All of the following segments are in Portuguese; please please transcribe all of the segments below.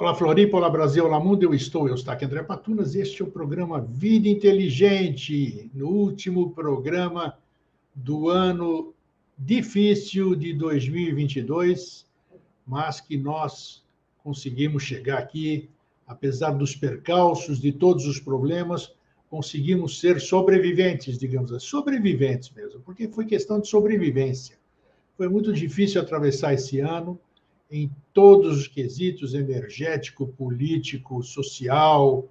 Olá, Floripa, olá, Brasil, olá, mundo, eu estou aqui, André Patunas, este é o programa Vida Inteligente, no último programa do ano difícil de 2022, mas que nós conseguimos chegar aqui, apesar dos percalços, de todos os problemas, conseguimos ser sobreviventes, digamos assim, sobreviventes mesmo, porque foi questão de sobrevivência. Foi muito difícil atravessar esse ano, em todos os quesitos, energético, político, social,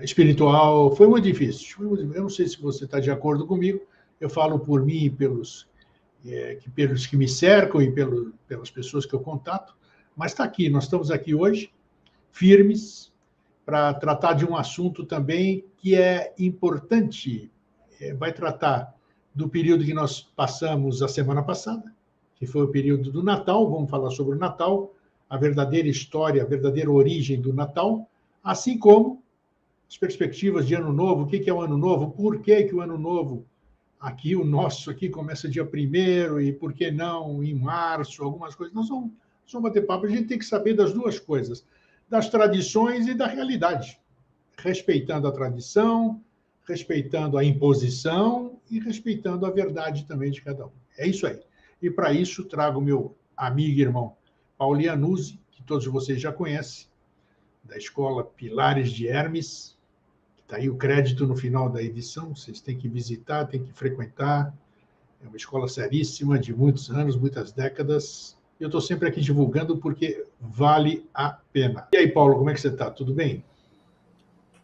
espiritual. Foi muito difícil. Eu não sei se você está de acordo comigo, eu falo por mim e pelos que me cercam e pelas pessoas que eu contato, mas está aqui, nós estamos aqui hoje, firmes, para tratar de um assunto também que é importante, vai tratar do período que nós passamos a semana passada, que foi o período do Natal, vamos falar sobre o Natal, a verdadeira história, a verdadeira origem do Natal, assim como as perspectivas de Ano Novo, o que é o Ano Novo, por que o Ano Novo, aqui o nosso aqui começa dia 1º, e por que não em março, algumas coisas. Nós vamos bater papo, a gente tem que saber das duas coisas, das tradições e da realidade, respeitando a tradição, respeitando a imposição e respeitando a verdade também de cada um. É isso aí. E para isso trago meu amigo e irmão Paulo Iannuzzi, que todos vocês já conhecem, da Escola Pilares de Hermes. Está aí o crédito no final da edição, vocês têm que visitar, têm que frequentar. É uma escola seríssima, de muitos anos, muitas décadas. Eu estou sempre aqui divulgando porque vale a pena. E aí, Paulo, como é que você está? Tudo bem?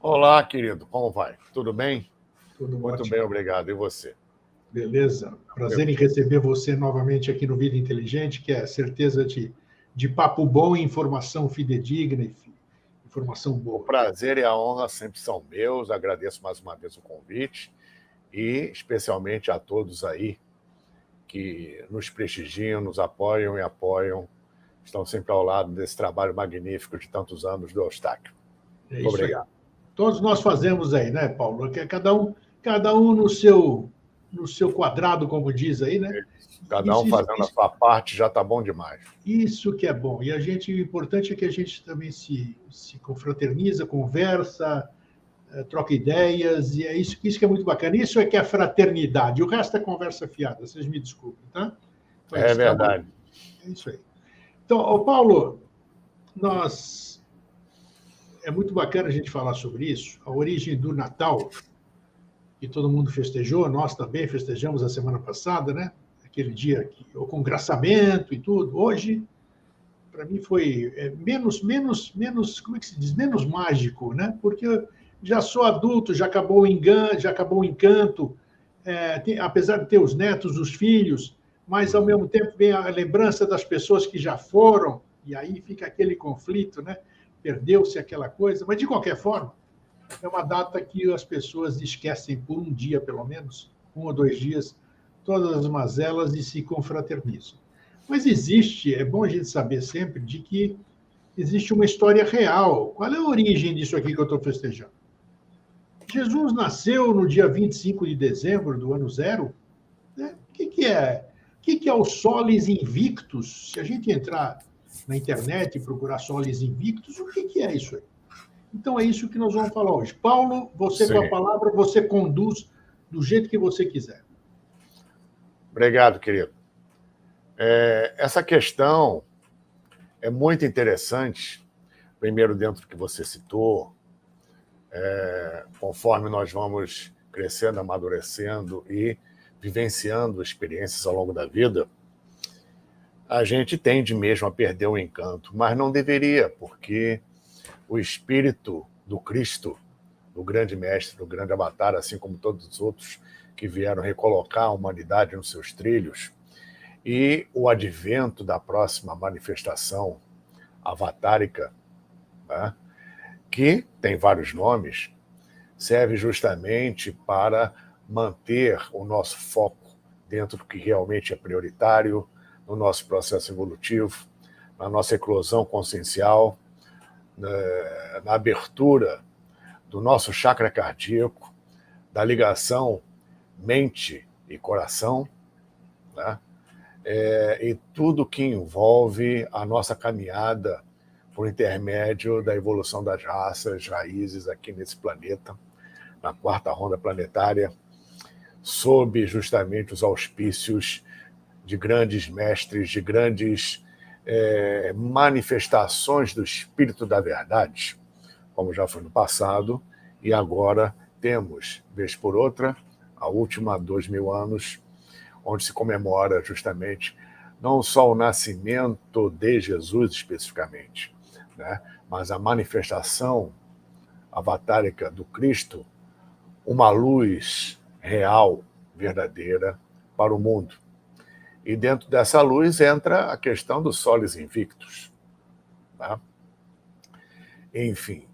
Olá, querido, como vai? Tudo bem? Tudo Muito ótimo. bem, obrigado. E você? Beleza. Prazer em receber você novamente aqui no Vida Inteligente, que é certeza de papo bom e informação fidedigna e informação boa. O prazer e a honra sempre são meus. Agradeço mais uma vez o convite e especialmente a todos aí que nos prestigiam, nos apoiam e apoiam, estão sempre ao lado desse trabalho magnífico de tantos anos do Eustáquio. Muito obrigado. Aí. Todos nós fazemos aí, né, Paulo? Cada um no seu quadrado, como diz aí, né? Cada um fazendo a sua parte já está bom demais. Isso que é bom. E o importante é que a gente também se confraterniza, conversa, troca ideias, e é isso que é muito bacana. Isso é que é a fraternidade. O resto é conversa fiada, vocês me desculpem, tá? Então, é verdade. É isso aí. Então, Paulo, é muito bacana a gente falar sobre isso, a origem do Natal, que todo mundo festejou, nós também festejamos a semana passada, né? Aquele dia o congraçamento e tudo. Hoje, para mim, foi menos, como é que se diz? Menos mágico, né? Porque eu já sou adulto, já acabou o encanto, apesar de ter os netos, os filhos, mas, ao mesmo tempo, vem a lembrança das pessoas que já foram, e aí fica aquele conflito, né? Perdeu-se aquela coisa, mas, de qualquer forma, é uma data que as pessoas esquecem por um dia, pelo menos, 1 ou 2 dias, todas as mazelas e se confraternizam. Mas é bom a gente saber sempre de que existe uma história real. Qual é a origem disso aqui que eu estou festejando? Jesus nasceu no dia 25 de dezembro do ano 0. Né? O que é o Solis Invictus? Se a gente entrar na internet e procurar Solis Invictus, o que é isso aí? Então, é isso que nós vamos falar hoje. Paulo, você com a palavra, você conduz do jeito que você quiser. Obrigado, querido. Essa questão é muito interessante, primeiro dentro do que você citou, conforme nós vamos crescendo, amadurecendo e vivenciando experiências ao longo da vida, a gente tende mesmo a perder o encanto, mas não deveria, porque o espírito do Cristo, do grande mestre, do grande avatar, assim como todos os outros que vieram recolocar a humanidade nos seus trilhos, e o advento da próxima manifestação avatárica, né, que tem vários nomes, serve justamente para manter o nosso foco dentro do que realmente é prioritário, no nosso processo evolutivo, na nossa eclosão consciencial, na abertura do nosso chakra cardíaco, da ligação mente e coração, né? E tudo que envolve a nossa caminhada por intermédio da evolução das raças, raízes aqui nesse planeta, na quarta ronda planetária, sob justamente os auspícios de grandes mestres, de grandes manifestações do espírito da verdade, como já foi no passado, e agora temos, vez por outra, a última há 2000 anos, onde se comemora justamente não só o nascimento de Jesus especificamente, né, mas a manifestação avatárica do Cristo, uma luz real, verdadeira, para o mundo. E dentro dessa luz entra a questão dos soles invictus. Tá? Enfim,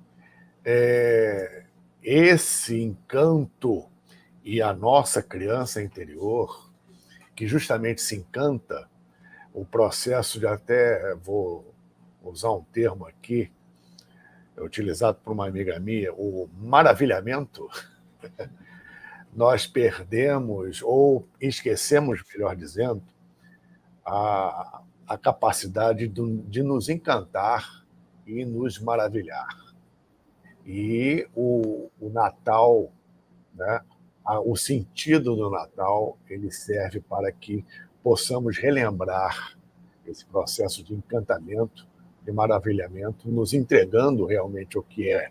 esse encanto e a nossa criança interior, que justamente se encanta, o processo de até, vou usar um termo aqui, utilizado por uma amiga minha, o maravilhamento, nós perdemos, ou esquecemos, melhor dizendo, a capacidade de nos encantar e nos maravilhar. E o Natal, né, o sentido do Natal, ele serve para que possamos relembrar esse processo de encantamento, de maravilhamento, nos entregando realmente o que é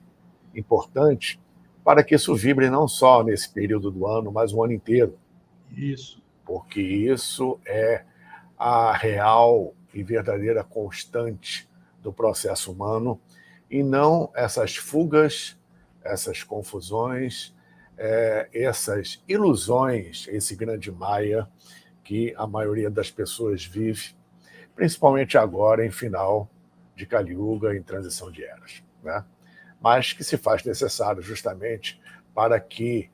importante, para que isso vibre não só nesse período do ano, mas o ano inteiro. Isso. Porque isso é a real e verdadeira constante do processo humano, e não essas fugas, essas confusões, essas ilusões, esse grande maia que a maioria das pessoas vive, principalmente agora, em final de Kali Yuga, em transição de eras, né? Mas que se faz necessário justamente para que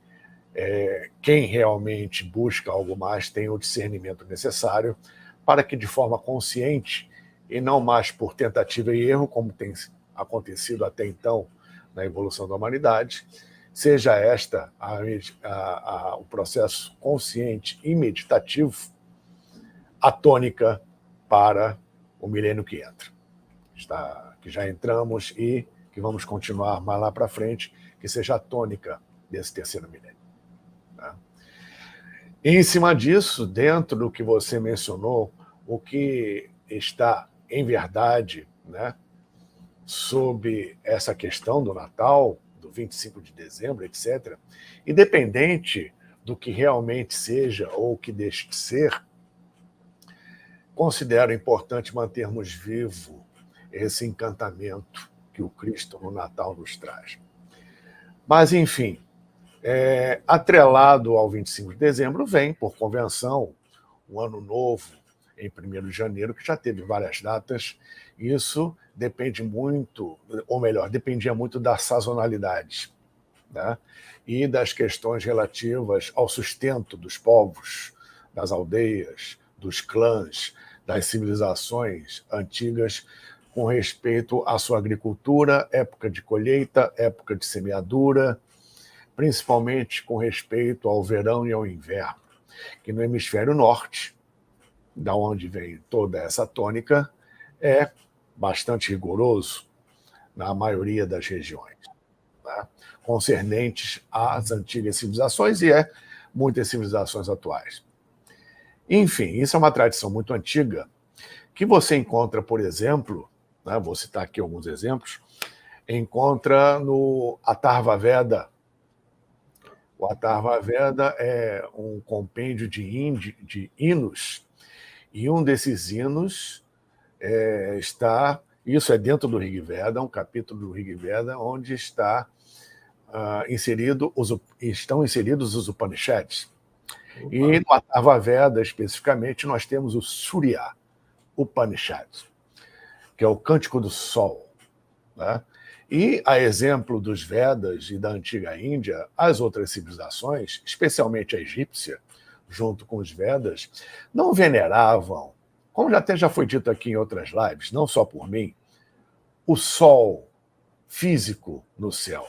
quem realmente busca algo mais tenha o discernimento necessário para que, de forma consciente, e não mais por tentativa e erro, como tem acontecido até então na evolução da humanidade, seja esta o processo consciente e meditativo, a tônica para o milênio que entra. Que já entramos e que vamos continuar mais lá para frente, que seja a tônica desse terceiro milênio. Tá? E, em cima disso, dentro do que você mencionou, o que está em verdade, né, sobre essa questão do Natal, do 25 de dezembro, etc., independente do que realmente seja ou que deixe de ser, considero importante mantermos vivo esse encantamento que o Cristo no Natal nos traz. Mas, enfim, atrelado ao 25 de dezembro vem, por convenção, o Ano Novo, em 1º de janeiro, que já teve várias datas. Isso depende muito, ou melhor, dependia muito da sazonalidade, né? E das questões relativas ao sustento dos povos, das aldeias, dos clãs, das civilizações antigas, com respeito à sua agricultura, época de colheita, época de semeadura, principalmente com respeito ao verão e ao inverno, que no hemisfério norte, da onde vem toda essa tônica, é bastante rigoroso na maioria das regiões, né, concernentes às antigas civilizações e muitas civilizações atuais. Enfim, isso é uma tradição muito antiga, que você encontra, por exemplo, né, vou citar aqui alguns exemplos, encontra no Atharva Veda. O Atharva Veda é um compêndio de hinos, e um desses hinos está... Isso é dentro do Rig Veda, um capítulo do Rig Veda, onde estão inseridos os Upanishads. Opa. E no Atharva Veda, especificamente, nós temos o Surya Upanishad, que é o Cântico do Sol, né? E, a exemplo dos Vedas e da antiga Índia, as outras civilizações, especialmente a egípcia, junto com os Vedas, não veneravam, como já foi dito aqui em outras lives, não só por mim, o sol físico no céu,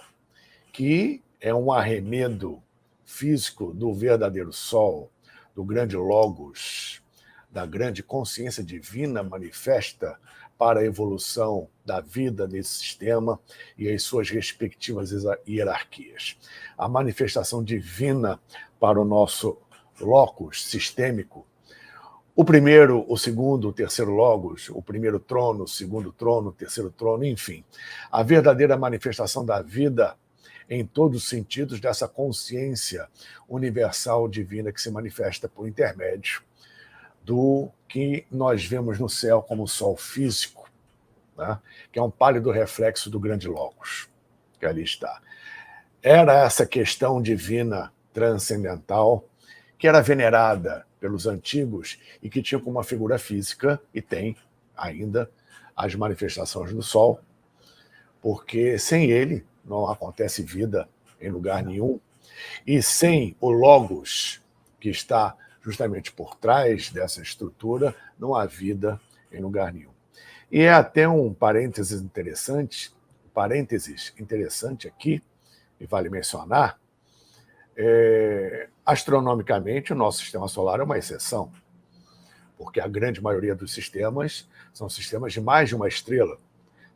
que é um arremedo físico do verdadeiro sol, do grande Logos, da grande consciência divina manifesta para a evolução da vida nesse sistema e as suas respectivas hierarquias. A manifestação divina para o nosso locus sistêmico, o primeiro, o segundo, o terceiro logos, o primeiro trono, o segundo trono, o terceiro trono, enfim, a verdadeira manifestação da vida em todos os sentidos dessa consciência universal divina que se manifesta por intermédio do que nós vemos no céu como o sol físico, né? Que é um pálido reflexo do grande logos, que ali está. Era essa questão divina transcendental que era venerada pelos antigos e que tinha como uma figura física, e tem ainda, as manifestações do sol, porque sem ele não acontece vida em lugar nenhum, e sem o logos, que está justamente por trás dessa estrutura, não há vida em lugar nenhum. E é até um parênteses interessante aqui, e vale mencionar, astronomicamente, o nosso sistema solar é uma exceção, porque a grande maioria dos sistemas são sistemas de mais de uma estrela,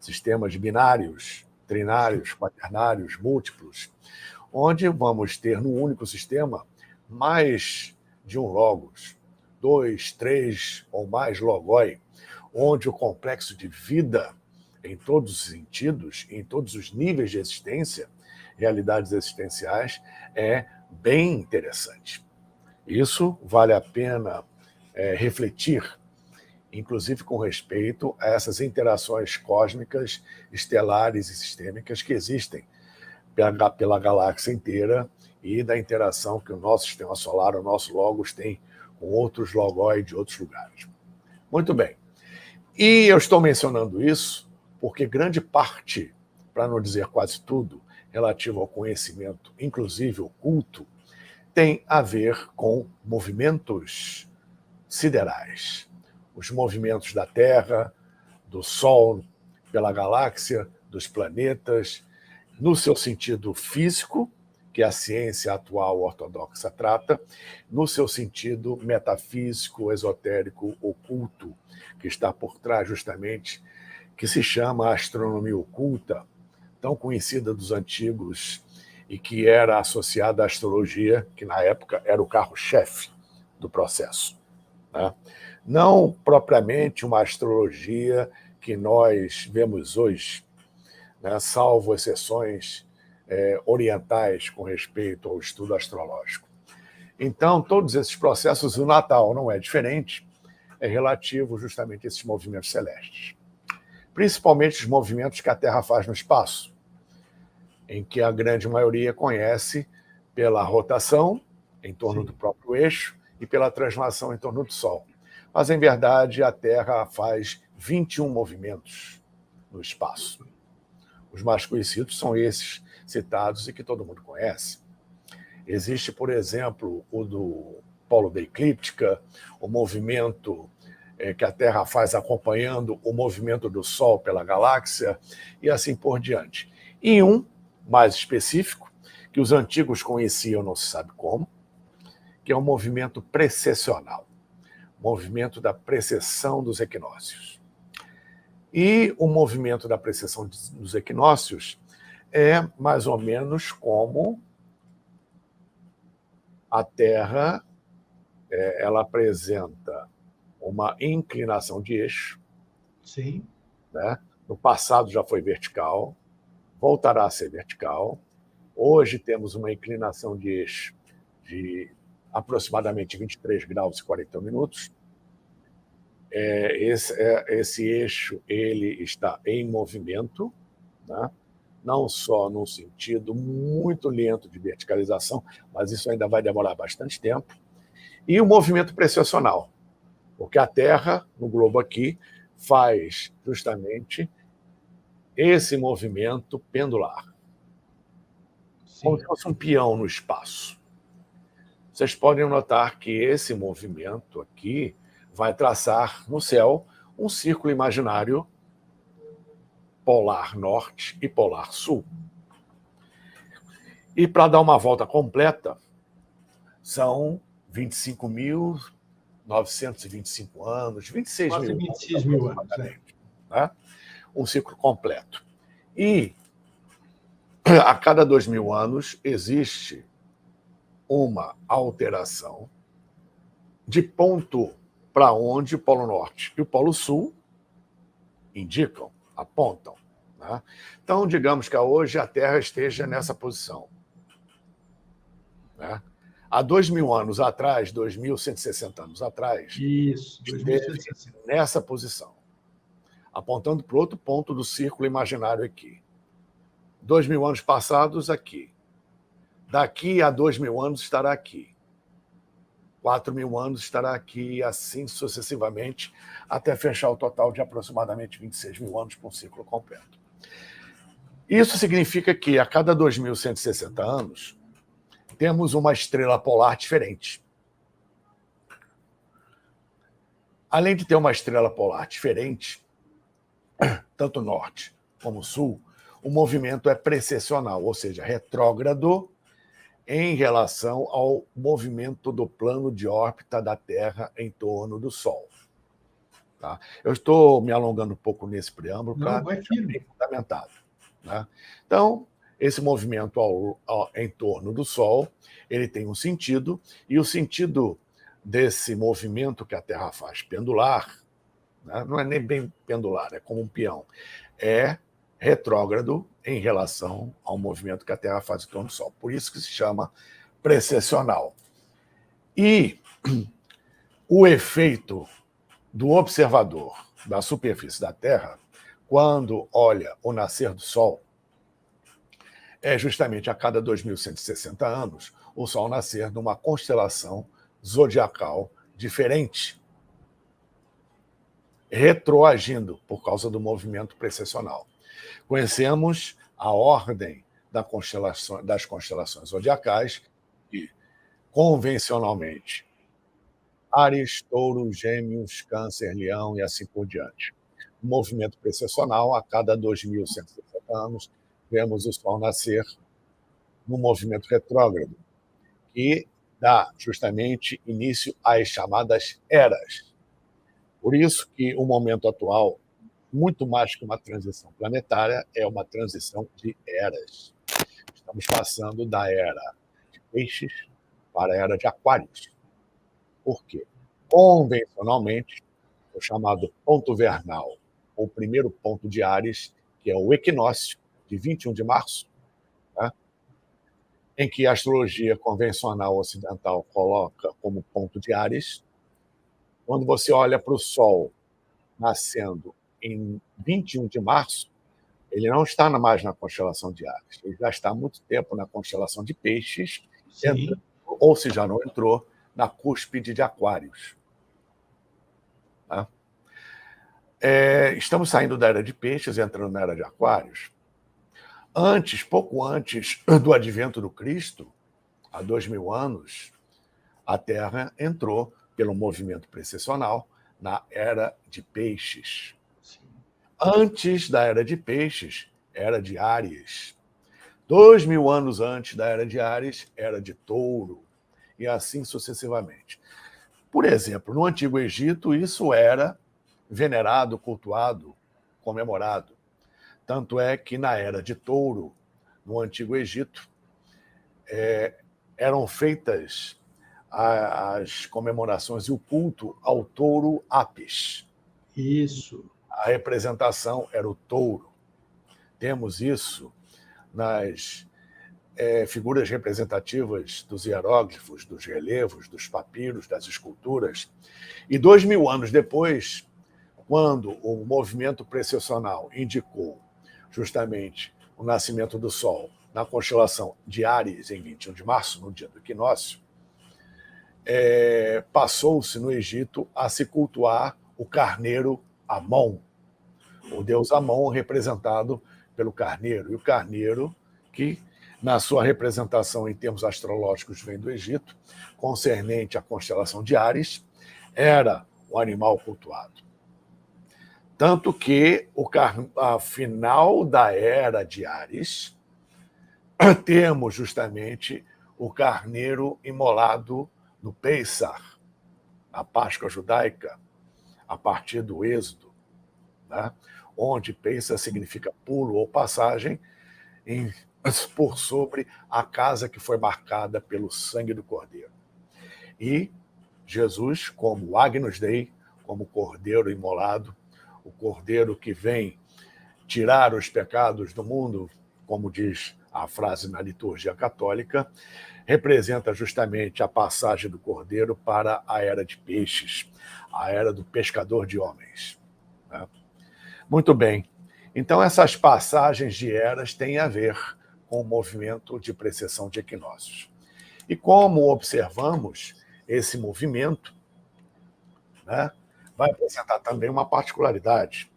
sistemas binários, trinários, quaternários, múltiplos, onde vamos ter no único sistema mais de um logos, 2, 3 ou mais logoi, onde o complexo de vida, em todos os sentidos, em todos os níveis de existência, realidades existenciais, é bem interessante. Isso vale a pena refletir, inclusive com respeito a essas interações cósmicas, estelares e sistêmicas que existem pela galáxia inteira e da interação que o nosso sistema solar, o nosso logos, tem com outros logoi de outros lugares. Muito bem. E eu estou mencionando isso porque grande parte, para não dizer quase tudo, relativo ao conhecimento, inclusive oculto, tem a ver com movimentos siderais. Os movimentos da Terra, do Sol, pela galáxia, dos planetas, no seu sentido físico, que a ciência atual ortodoxa trata, no seu sentido metafísico, esotérico, oculto, que está por trás justamente, que se chama astronomia oculta, tão conhecida dos antigos e que era associada à astrologia, que na época era o carro-chefe do processo, né? Não propriamente uma astrologia que nós vemos hoje, né, salvo exceções orientais com respeito ao estudo astrológico. Então, todos esses processos, o Natal não é diferente, é relativo justamente a esses movimentos celestes. Principalmente os movimentos que a Terra faz no espaço, em que a grande maioria conhece pela rotação em torno do próprio eixo e pela translação em torno do Sol. Mas, em verdade, a Terra faz 21 movimentos no espaço. Os mais conhecidos são esses citados e que todo mundo conhece. Existe, por exemplo, o do polo da eclíptica, o movimento que a Terra faz acompanhando o movimento do Sol pela galáxia, e assim por diante. E um mais específico, que os antigos conheciam, não se sabe como, que é o movimento precessional, movimento da precessão dos equinócios. E o movimento da precessão dos equinócios é mais ou menos como a Terra ela apresenta uma inclinação de eixo. Sim. Né? No passado já foi vertical, voltará a ser vertical. Hoje temos uma inclinação de eixo de aproximadamente 23 graus e 40 minutos. Esse eixo ele está em movimento, né? Não só num sentido muito lento de verticalização, mas isso ainda vai demorar bastante tempo. E o movimento precessional, porque a Terra, no globo aqui, faz justamente esse movimento pendular, como se fosse um peão no espaço. Vocês podem notar que esse movimento aqui vai traçar no céu um círculo imaginário polar norte e polar sul. E para dar uma volta completa, são 25.925 anos, 26 quase mil 26 mil anos. né? Um ciclo completo. E a cada 2.000 anos existe uma alteração de ponto para onde o Polo Norte e o Polo Sul indicam, apontam, né? Então, digamos que hoje a Terra esteja nessa posição, né? Há 2.000 anos atrás, 2.160 anos atrás, Isso, esteve 2160. nessa posição, apontando para outro ponto do círculo imaginário aqui. 2.000 anos passados, aqui. Daqui a 2.000 anos estará aqui. 4.000 anos estará aqui, e assim sucessivamente, até fechar o total de aproximadamente 26.000 anos para um ciclo completo. Isso significa que a cada 2.160 anos temos uma estrela polar diferente. Além de ter uma estrela polar diferente, tanto norte como sul, o movimento é precessional, ou seja, retrógrado em relação ao movimento do plano de órbita da Terra em torno do Sol. Tá? Eu estou me alongando um pouco nesse preâmbulo para deixar bem fundamentado, né? Então, esse movimento em torno do Sol, ele tem um sentido, e o sentido desse movimento que a Terra faz pendular, né? Não é nem bem pendular, é como um peão, é retrógrado em relação ao movimento que a Terra faz em torno do Sol. Por isso que se chama precessional. E o efeito do observador da superfície da Terra, quando olha o nascer do Sol, é justamente a cada 2.160 anos o Sol nascer numa constelação zodiacal diferente, retroagindo por causa do movimento precessional. Conhecemos a ordem das constelações zodiacais, e, convencionalmente, Áries, Touro, Gêmeos, Câncer, Leão e assim por diante. O movimento precessional, a cada 2.160 anos, vemos o Sol nascer no movimento retrógrado, que dá justamente início às chamadas eras. Por isso que o momento atual, muito mais que uma transição planetária, é uma transição de eras. Estamos passando da era de Peixes para a era de Aquários. Por quê? Convencionalmente, o chamado ponto vernal, ou primeiro ponto de Áries, que é o equinócio de 21 de março, né, em que a astrologia convencional ocidental coloca como ponto de Áries. Quando você olha para o Sol nascendo em 21 de março, ele não está mais na constelação de Áries, ele já está há muito tempo na constelação de Peixes, ou se já não entrou, na cúspide de Aquários. Tá? Estamos saindo da era de Peixes e entrando na era de Aquários. Pouco antes do advento do Cristo, há 2.000 anos, a Terra entrou, pelo movimento precessional, na era de Peixes. Antes da era de Peixes, era de Áries. 2.000 anos antes da era de Áries, era de Touro, e assim sucessivamente. Por exemplo, no Antigo Egito, isso era venerado, cultuado, comemorado. Tanto é que na era de Touro, no Antigo Egito, eram feitas as comemorações e o culto ao touro Apis. Isso. A representação era o touro. Temos isso nas figuras representativas dos hieróglifos, dos relevos, dos papiros, das esculturas. E 2.000 anos depois, quando o movimento precessional indicou justamente o nascimento do Sol na constelação de Áries, em 21 de março, no dia do equinócio, passou-se no Egito a se cultuar o carneiro Amon, o deus Amon representado pelo carneiro. E o carneiro, que na sua representação em termos astrológicos vem do Egito, concernente à constelação de Áries, era o animal cultuado. Tanto que, a final da era de Áries, temos justamente o carneiro imolado no Pessach, a Páscoa judaica, a partir do Êxodo, né? onde Peça significa pulo ou passagem, por sobre a casa que foi marcada pelo sangue do Cordeiro. E Jesus, como Agnus Dei, como Cordeiro imolado, o Cordeiro que vem tirar os pecados do mundo, como diz a frase na liturgia católica, representa justamente a passagem do Cordeiro para a era de peixes, a era do pescador de homens. Muito bem. Então, essas passagens de eras têm a ver com o movimento de precessão de equinócios. E como observamos esse movimento, vai apresentar também uma particularidade.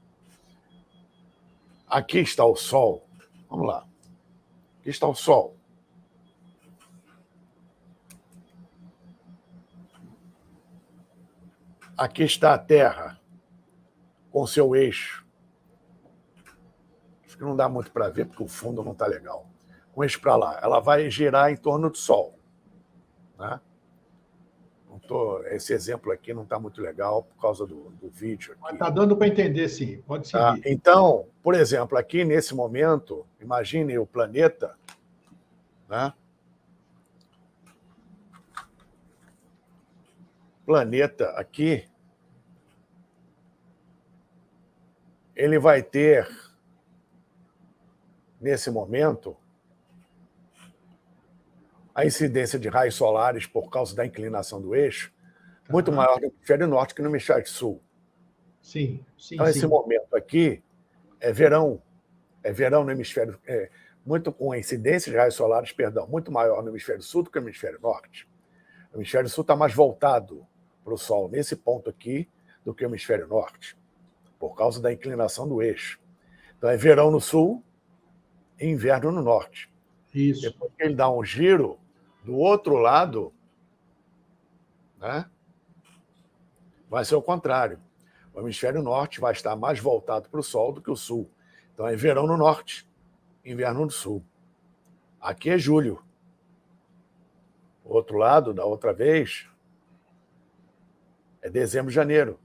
Aqui está o Sol. Vamos lá. Aqui está o Sol. Aqui está a Terra, com seu eixo. Acho que não dá muito para ver, porque o fundo não está legal. Com eixo para lá. Ela vai girar em torno do Sol. Esse exemplo aqui não está muito legal por causa do vídeo aqui. Mas está dando para entender, sim. Pode seguir. Então, por exemplo, aqui nesse momento, imagine o planeta, planeta aqui, ele vai ter, nesse momento, a incidência de raios solares por causa da inclinação do eixo, muito maior no hemisfério norte que no hemisfério sul. Sim. Então, esse momento aqui é verão no hemisfério, muito com a incidência de raios solares, muito maior no hemisfério sul do que no hemisfério norte. O hemisfério sul está mais voltado para o Sol nesse ponto aqui do que o hemisfério norte, por causa da inclinação do eixo. Então, é verão no sul e inverno no norte. Isso. Depois que ele dá um giro, do outro lado, vai ser o contrário. O hemisfério norte vai estar mais voltado para o Sol do que o sul. Então, é verão no norte, inverno no sul. Aqui é julho. O outro lado, da outra vez, é dezembro, janeiro.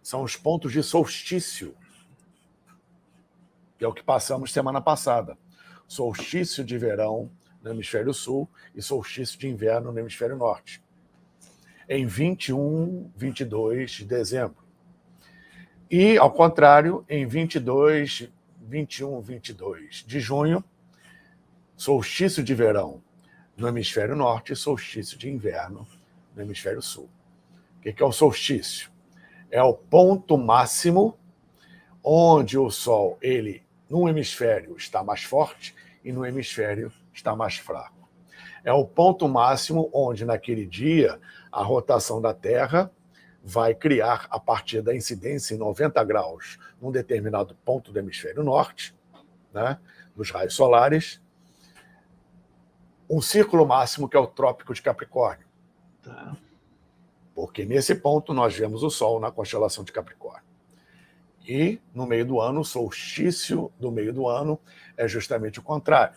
São os pontos de solstício, que é o que passamos semana passada. Solstício de verão no hemisfério sul e solstício de inverno no hemisfério norte. Em 21, 22 de dezembro. E, ao contrário, em 21, 22 de junho, solstício de verão no hemisfério norte e solstício de inverno no hemisfério sul. O que é o solstício? É o ponto máximo onde o Sol, num hemisfério, está mais forte e no hemisfério está mais fraco. É o ponto máximo onde, naquele dia, a rotação da Terra vai criar, a partir da incidência em 90 graus, num determinado ponto do hemisfério norte, dos raios solares, um círculo máximo que é o Trópico de Capricórnio. Porque nesse ponto nós vemos o Sol na constelação de Capricórnio. E, no meio do ano, o solstício do meio do ano é justamente o contrário.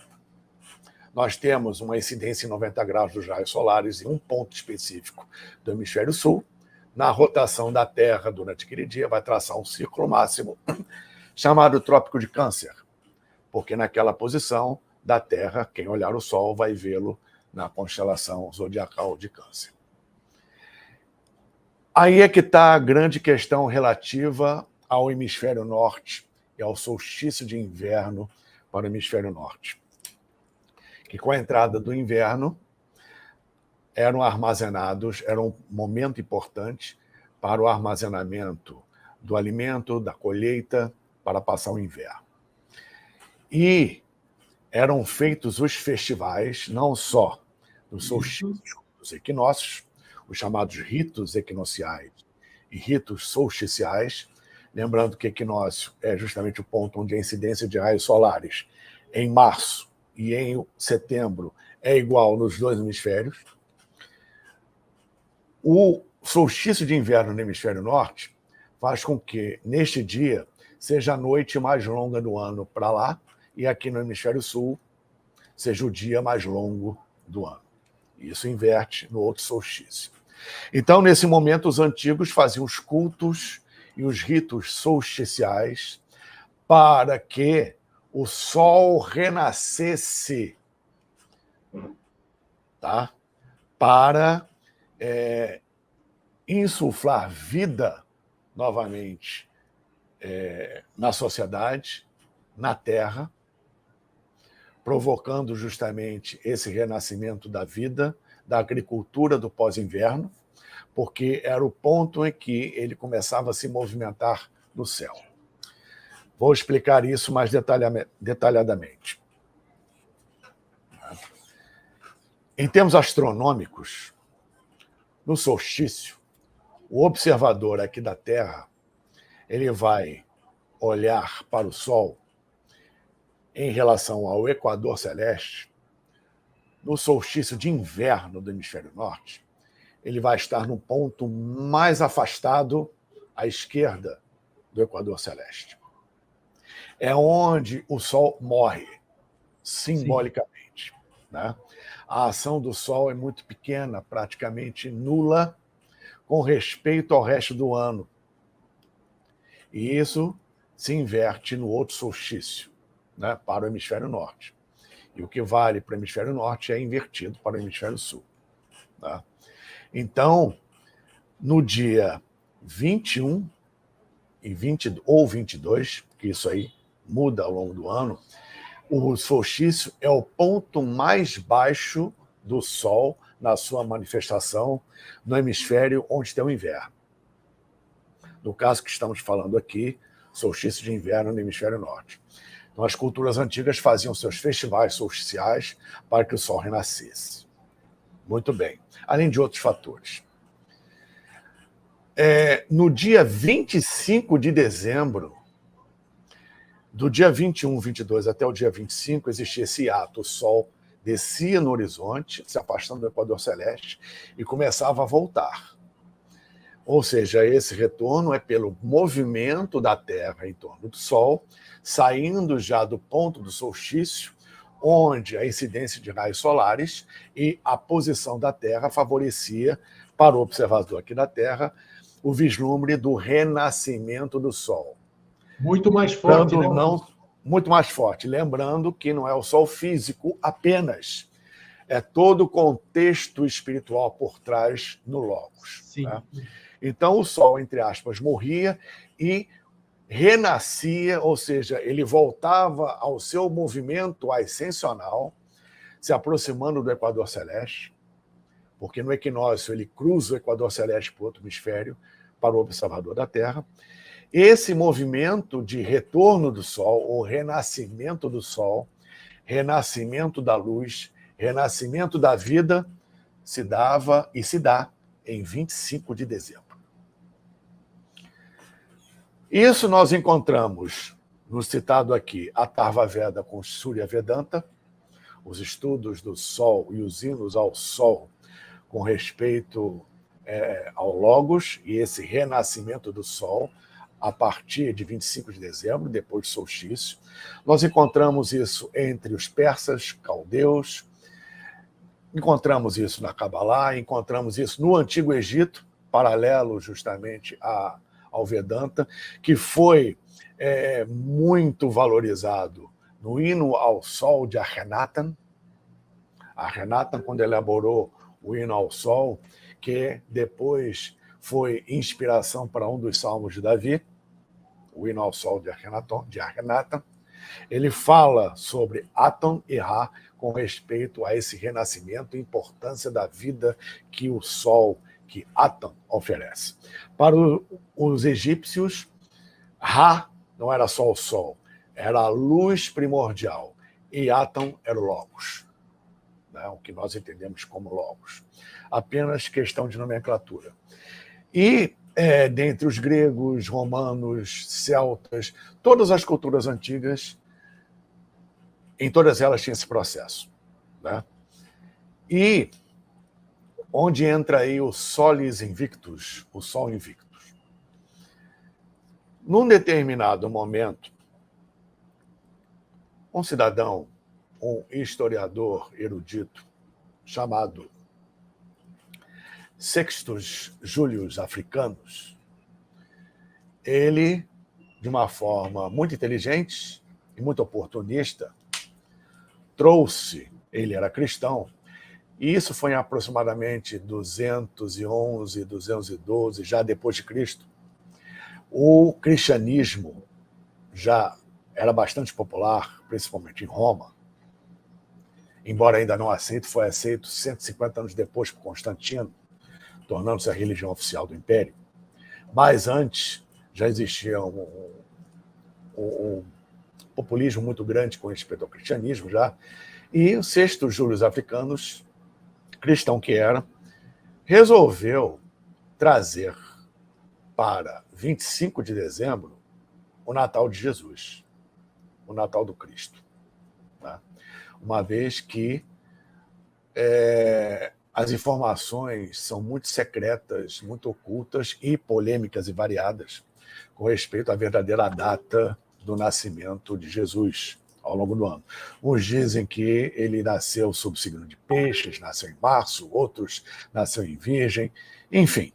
Nós temos uma incidência em 90 graus dos raios solares em um ponto específico do hemisfério sul. Na rotação da Terra, durante aquele dia, vai traçar um círculo máximo chamado Trópico de Câncer, porque naquela posição da Terra, quem olhar o Sol vai vê-lo na constelação zodiacal de Câncer. Aí é que está a grande questão relativa ao hemisfério norte e ao solstício de inverno para o hemisfério norte. Que com a entrada do inverno eram armazenados, era um momento importante para o armazenamento do alimento, da colheita, para passar o inverno. E eram feitos os festivais, não só dos solstícios, dos equinócios, os chamados ritos equinociais e ritos solsticiais, lembrando que equinócio é justamente o ponto onde a incidência de raios solares em março e em setembro é igual nos dois hemisférios. O solstício de inverno no hemisfério norte faz com que, neste dia, seja a noite mais longa do ano para lá, e aqui no hemisfério sul seja o dia mais longo do ano. Isso inverte no outro solstício. Então, nesse momento, os antigos faziam os cultos e os ritos solsticiais para que o sol renascesse, tá? Para insuflar vida novamente na sociedade, na Terra, provocando justamente esse renascimento da vida, da agricultura do pós-inverno, porque era o ponto em que ele começava a se movimentar no céu. Vou explicar isso mais detalhadamente. Em termos astronômicos, no solstício, o observador aqui da Terra, ele vai olhar para o Sol em relação ao equador celeste. No solstício de inverno do hemisfério norte, ele vai estar no ponto mais afastado à esquerda do equador celeste. É onde o Sol morre, simbolicamente. Né? A ação do Sol é muito pequena, praticamente nula, com respeito ao resto do ano. E isso se inverte no outro solstício, né, para o hemisfério norte. E o que vale para o hemisfério norte é invertido para o hemisfério sul. Tá? Então, no dia 21 ou 22, porque isso aí muda ao longo do ano, o solstício é o ponto mais baixo do Sol na sua manifestação no hemisfério onde tem o inverno. No caso que estamos falando aqui, solstício de inverno no hemisfério norte. Então, as culturas antigas faziam seus festivais solsticiais para que o Sol renascesse. Muito bem. Além de outros fatores. No dia 25 de dezembro, do dia 21, 22 até o dia 25, existia esse ato. O Sol descia no horizonte, se afastando do equador celeste, e começava a voltar. Ou seja, esse retorno é pelo movimento da Terra em torno do Sol, saindo já do ponto do solstício, onde a incidência de raios solares e a posição da Terra favorecia, para o observador aqui da Terra, o vislumbre do renascimento do Sol. Muito mais forte, né? Muito mais forte. Lembrando que não é o Sol físico apenas, é todo o contexto espiritual por trás no Logos. Sim. Tá? Então, o Sol, entre aspas, morria e renascia, ou seja, ele voltava ao seu movimento ascensional, se aproximando do equador celeste, porque no equinócio ele cruza o equador celeste para o outro hemisfério, para o observador da Terra. Esse movimento de retorno do Sol, ou renascimento do Sol, renascimento da luz, renascimento da vida, se dava e se dá em 25 de dezembro. Isso nós encontramos no citado aqui Atharva Veda com Surya Vedanta, os estudos do Sol e os hinos ao Sol com respeito ao Logos e esse renascimento do Sol a partir de 25 de dezembro, depois do solstício. Nós encontramos isso entre os persas, caldeus, encontramos isso na Kabbalah, encontramos isso no Antigo Egito, paralelo justamente ao Vedanta, que foi muito valorizado no hino ao Sol de Akhenaten. Akhenaten, quando elaborou o hino ao Sol, que depois foi inspiração para um dos salmos de Davi, o hino ao Sol de Akhenaten, ele fala sobre Aton e Ra com respeito a esse renascimento e importância da vida que o Sol, que Aton oferece. Para os egípcios, Ra não era só o Sol, era a luz primordial, e Aton era o Logos, né? O que nós entendemos como Logos. Apenas questão de nomenclatura. E dentre os gregos, romanos, celtas, todas as culturas antigas, em todas elas tinha esse processo. Né? E onde entra aí o Solis Invictus, o Sol Invictus. Num determinado momento, um cidadão, um historiador erudito, chamado Sextus Julius Africanus, ele, de uma forma muito inteligente e muito oportunista, ele era cristão, e isso foi em aproximadamente 211, 212, já depois de Cristo. O cristianismo já era bastante popular, principalmente em Roma, embora ainda não aceito, foi aceito 150 anos depois por Constantino, tornando-se a religião oficial do Império. Mas antes já existia um populismo muito grande com respeito ao cristianismo já, e o Sexto Júlio Africanos, cristão que era, resolveu trazer para 25 de dezembro o Natal de Jesus, o Natal do Cristo. Tá? Uma vez que as informações são muito secretas, muito ocultas e polêmicas e variadas com respeito à verdadeira data do nascimento de Jesus ao longo do ano. Uns dizem que ele nasceu sob o signo de Peixes, nasceu em março, outros nasceu em Virgem, enfim,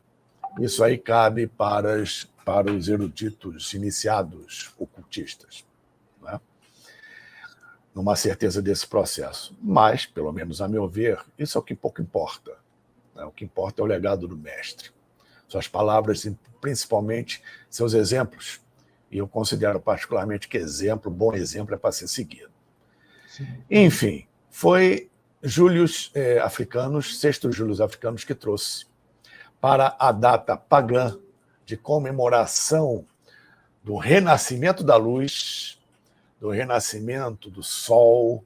isso aí cabe para os eruditos iniciados ocultistas, né? Numa certeza desse processo. Mas, pelo menos a meu ver, isso é o que pouco importa. Né? O que importa é o legado do mestre. Suas palavras e principalmente seus exemplos. E eu considero particularmente que bom exemplo é para ser seguido. Sim. Enfim, foi Sexto Júlios Africanos, que trouxe para a data pagã de comemoração do renascimento da luz, do renascimento do sol,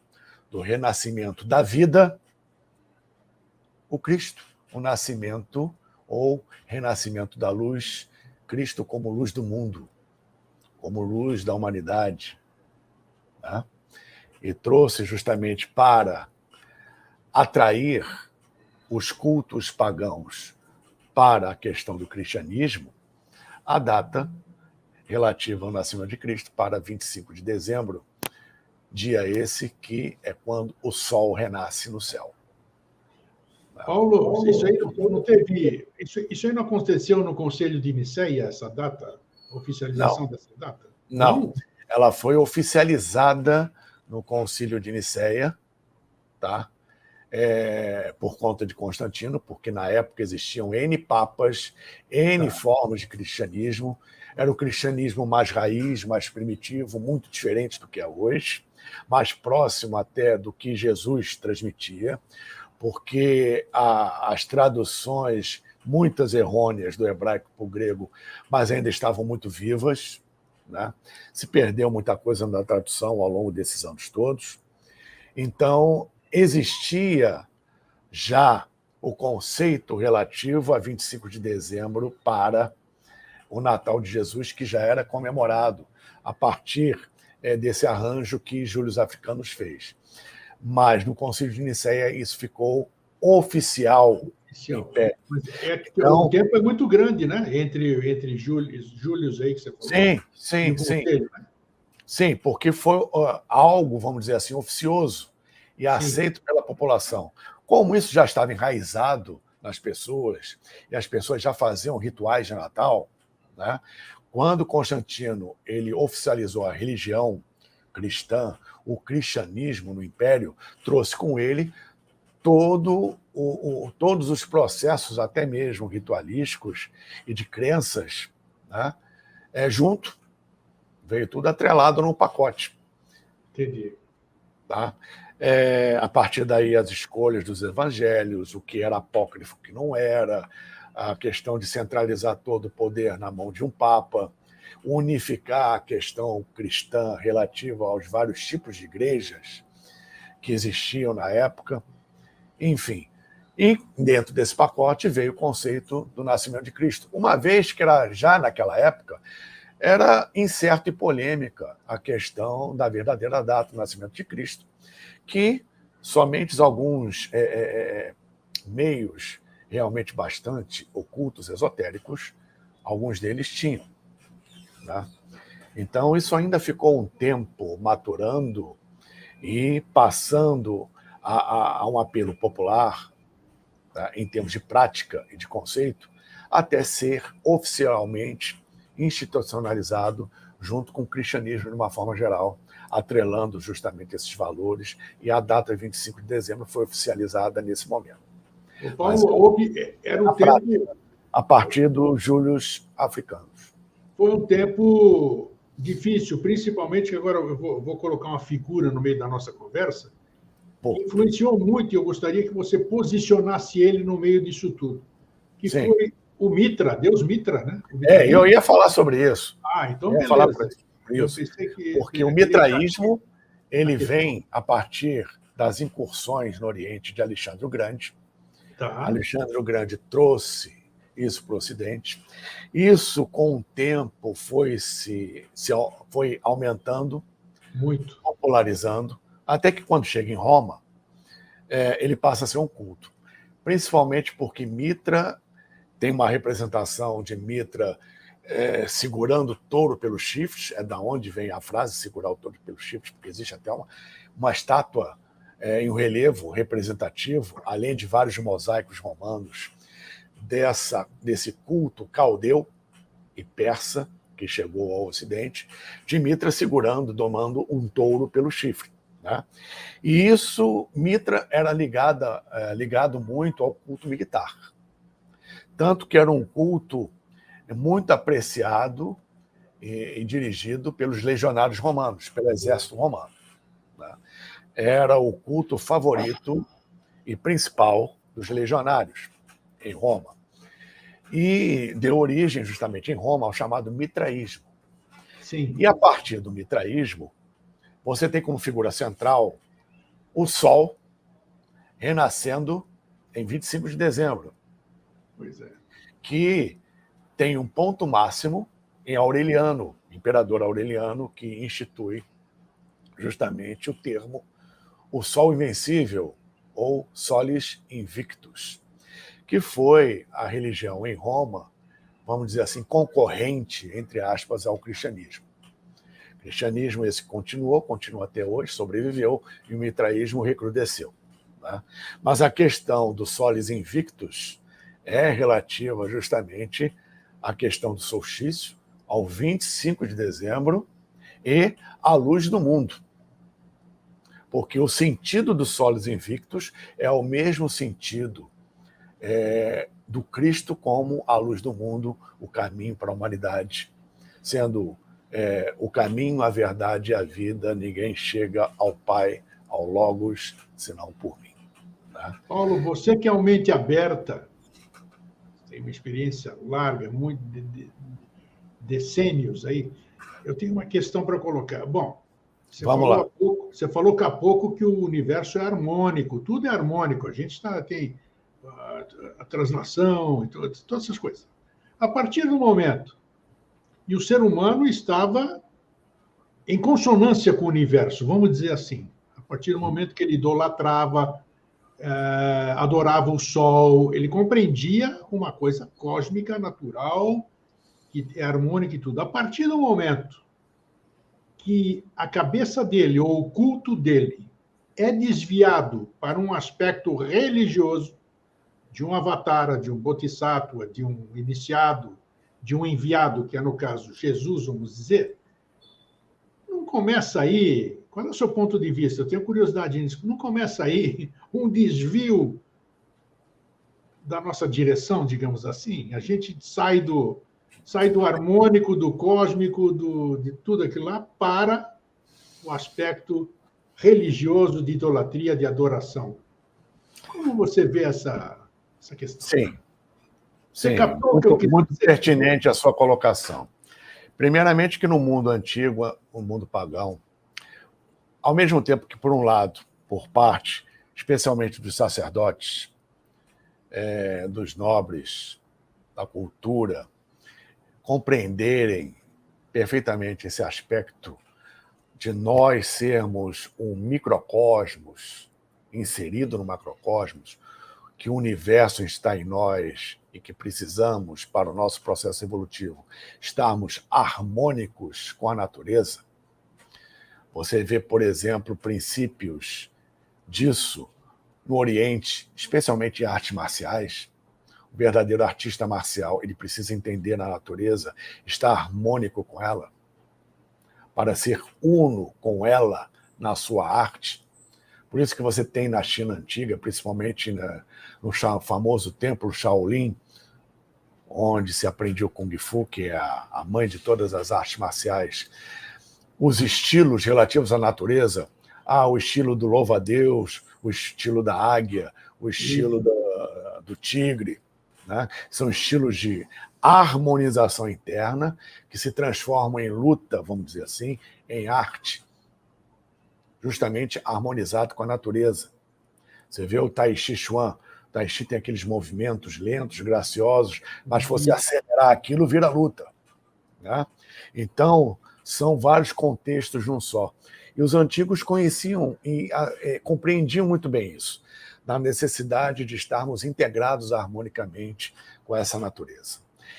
do renascimento da vida, o Cristo, o nascimento ou renascimento da luz, Cristo como luz do mundo, como luz da humanidade, né? E trouxe justamente para atrair os cultos pagãos para a questão do cristianismo, a data relativa ao nascimento de Cristo para 25 de dezembro, dia esse que é quando o sol renasce no céu. Paulo, isso aí não teve. Isso aí não aconteceu no Conselho de Nicéia, essa data? Oficialização dessa data? Não. Ela foi oficializada no Concílio de Nicéia, tá? Por conta de Constantino, porque na época existiam N papas, N formas de cristianismo. Era o cristianismo mais raiz, mais primitivo, muito diferente do que é hoje, mais próximo até do que Jesus transmitia, porque as traduções, muitas errôneas do hebraico para o grego, mas ainda estavam muito vivas, né? Se perdeu muita coisa na tradução ao longo desses anos todos. Então, existia já o conceito relativo a 25 de dezembro para o Natal de Jesus, que já era comemorado a partir desse arranjo que Júlio Africanos fez. Mas no Concílio de Nicéia isso ficou oficial. Então, o tempo é muito grande, né? Entre Júlios aí que você falou. Sim. Né? Sim, porque foi algo, vamos dizer assim, oficioso e aceito pela população. Como isso já estava enraizado nas pessoas, e as pessoas já faziam rituais de Natal, né? Quando Constantino ele oficializou a religião cristã, o cristianismo no Império, trouxe com ele todos os processos, até mesmo ritualísticos e de crenças, né? Junto. Veio tudo atrelado num pacote. Entendi. Tá? A partir daí, as escolhas dos evangelhos, o que era apócrifo, o que não era, a questão de centralizar todo o poder na mão de um papa, unificar a questão cristã relativa aos vários tipos de igrejas que existiam na época, enfim. E dentro desse pacote veio o conceito do nascimento de Cristo, uma vez que era já naquela época era incerta e polêmica a questão da verdadeira data do nascimento de Cristo, que somente alguns meios realmente bastante ocultos, esotéricos, alguns deles tinham. Né? Então, isso ainda ficou um tempo maturando e passando a um apelo popular, tá, em termos de prática e de conceito, até ser oficialmente institucionalizado junto com o cristianismo de uma forma geral, atrelando justamente esses valores, e a data 25 de dezembro foi oficializada nesse momento. O Paulo, era um tempo... A partir dos Júlios africanos. Foi um tempo difícil, principalmente que agora eu vou colocar uma figura no meio da nossa conversa, que influenciou muito, e eu gostaria que você posicionasse ele no meio disso tudo, que Sim. Foi o Mitra, Deus Mitra, né? Eu ia falar sobre isso. Então beleza. Falar sobre isso. Porque o mitraísmo, ele vem a partir das incursões no Oriente de Alexandre o Grande. Tá. Alexandre o Grande trouxe isso para o Ocidente. Isso, com o tempo, foi aumentando, muito, popularizando, até que, quando chega em Roma, ele passa a ser um culto. Principalmente porque Mitra tem uma representação de Mitra segurando o touro pelos chifres, é da onde vem a frase segurar o touro pelos chifres, porque existe até uma estátua em um relevo representativo, além de vários mosaicos romanos, desse culto caldeu e persa que chegou ao Ocidente, de Mitra segurando, domando um touro pelo chifre. Né? E isso, Mitra era ligado muito ao culto militar. Tanto que era um culto muito apreciado e dirigido pelos legionários romanos, pelo exército romano. Né? Era o culto favorito e principal dos legionários em Roma. E deu origem, justamente em Roma, ao chamado mitraísmo. Sim. E a partir do mitraísmo, você tem como figura central o Sol renascendo em 25 de dezembro. Pois é. Que tem um ponto máximo em Aureliano, imperador Aureliano, que institui justamente o termo o Sol Invencível, ou Solis Invictus, que foi a religião em Roma, vamos dizer assim, concorrente, entre aspas, ao cristianismo. O cristianismo esse continua até hoje, sobreviveu, e o mitraísmo recrudesceu. Né? Mas a questão do Solis Invictus é relativa justamente à questão do solstício, ao 25 de dezembro, e à luz do mundo. Porque o sentido do Solis Invictus é o mesmo sentido do Cristo como a luz do mundo, o caminho para a humanidade, sendo o caminho, a verdade e a vida, ninguém chega ao Pai, ao Logos, senão por mim. Né? Paulo, você que é uma mente aberta, tem uma experiência larga, muito decênios aí, eu tenho uma questão para colocar. Bom, você falou há pouco que o universo é harmônico, tudo é harmônico, a gente tem a translação e todas essas coisas. A partir do momento, e o ser humano estava em consonância com o universo, vamos dizer assim, a partir do momento que ele idolatrava, adorava o sol, ele compreendia uma coisa cósmica, natural, que é harmônica e tudo. A partir do momento que a cabeça dele, ou o culto dele, é desviado para um aspecto religioso, de um avatar, de um bodhisattva, de um iniciado, de um enviado, que é, no caso, Jesus, vamos dizer, não começa aí, qual é o seu ponto de vista? Eu tenho curiosidade nisso, não começa aí um desvio da nossa direção, digamos assim? A gente sai do harmônico, do cósmico, de tudo aquilo lá, para o aspecto religioso de idolatria, de adoração. Como você vê essa questão? Sim. Sim, muito pertinente a sua colocação. Primeiramente que no mundo antigo, o mundo pagão, ao mesmo tempo que, por um lado, por parte, especialmente dos sacerdotes, dos nobres, da cultura, compreenderem perfeitamente esse aspecto de nós sermos um microcosmos inserido no macrocosmos, que o universo está em nós e que precisamos, para o nosso processo evolutivo, estarmos harmônicos com a natureza. Você vê, por exemplo, princípios disso no Oriente, especialmente em artes marciais. O verdadeiro artista marcial, ele precisa entender a natureza, estar harmônico com ela, para ser uno com ela na sua arte. Por isso que você tem na China antiga, principalmente no famoso templo Shaolin, onde se aprendia o Kung Fu, que é a mãe de todas as artes marciais, os estilos relativos à natureza, o estilo do louva-a-Deus, o estilo da águia, o estilo do tigre, né? São estilos de harmonização interna que se transformam em luta, vamos dizer assim, em arte, justamente harmonizado com a natureza. Você vê o Tai Chi Chuan, o Tai Chi tem aqueles movimentos lentos, graciosos, mas se você acelerar aquilo, vira luta, né? Então, são vários contextos num só. E os antigos conheciam e compreendiam muito bem isso, da necessidade de estarmos integrados harmonicamente com essa natureza.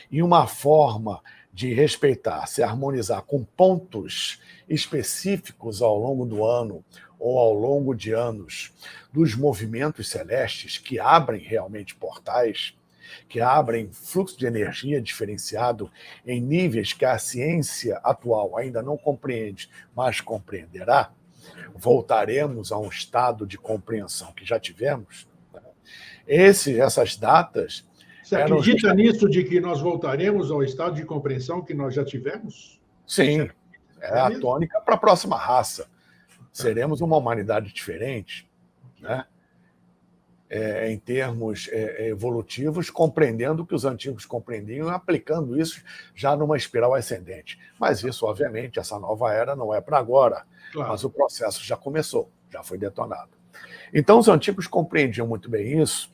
E uma forma de respeitar, se harmonizar com pontos específicos ao longo do ano ou ao longo de anos dos movimentos celestes que abrem realmente portais, que abrem fluxo de energia diferenciado em níveis que a ciência atual ainda não compreende, mas compreenderá, voltaremos a um estado de compreensão que já tivemos. Essas datas... Você acredita nisso, de que nós voltaremos ao estado de compreensão que nós já tivemos? Sim, é a tônica para a próxima raça. Seremos uma humanidade diferente, né? Em termos evolutivos, compreendendo o que os antigos compreendiam e aplicando isso já numa espiral ascendente. Mas isso, obviamente, essa nova era não é para agora, claro. Mas o processo já começou, já foi detonado. Então, os antigos compreendiam muito bem isso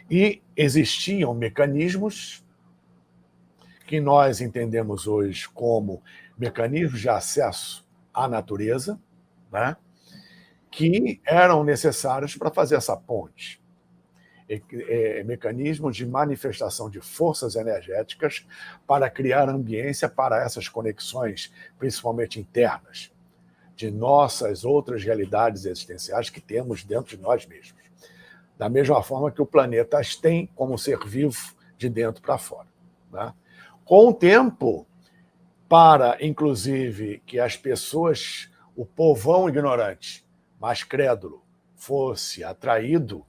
e existiam mecanismos que nós entendemos hoje como mecanismos de acesso à natureza, né, que eram necessários para fazer essa ponte. Mecanismos de manifestação de forças energéticas para criar ambiência para essas conexões, principalmente internas, de nossas outras realidades existenciais que temos dentro de nós mesmos. Da mesma forma que o planeta as tem como ser vivo de dentro para fora, né? Com o tempo, para, inclusive, que as pessoas, o povão ignorante, mais crédulo, fosse atraído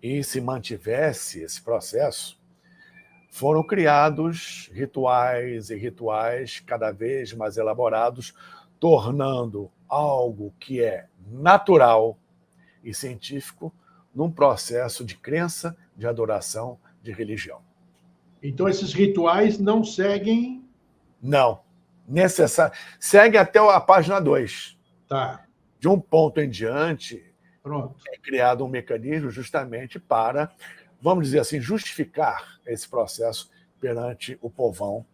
e se mantivesse esse processo, foram criados rituais e rituais cada vez mais elaborados, tornando algo que é natural e científico num processo de crença, de adoração, de religião. Então, esses rituais não seguem... Não. Necessário. Segue até a página 2. Tá. De um ponto em diante, pronto, é criado um mecanismo justamente para, vamos dizer assim, justificar esse processo perante o povão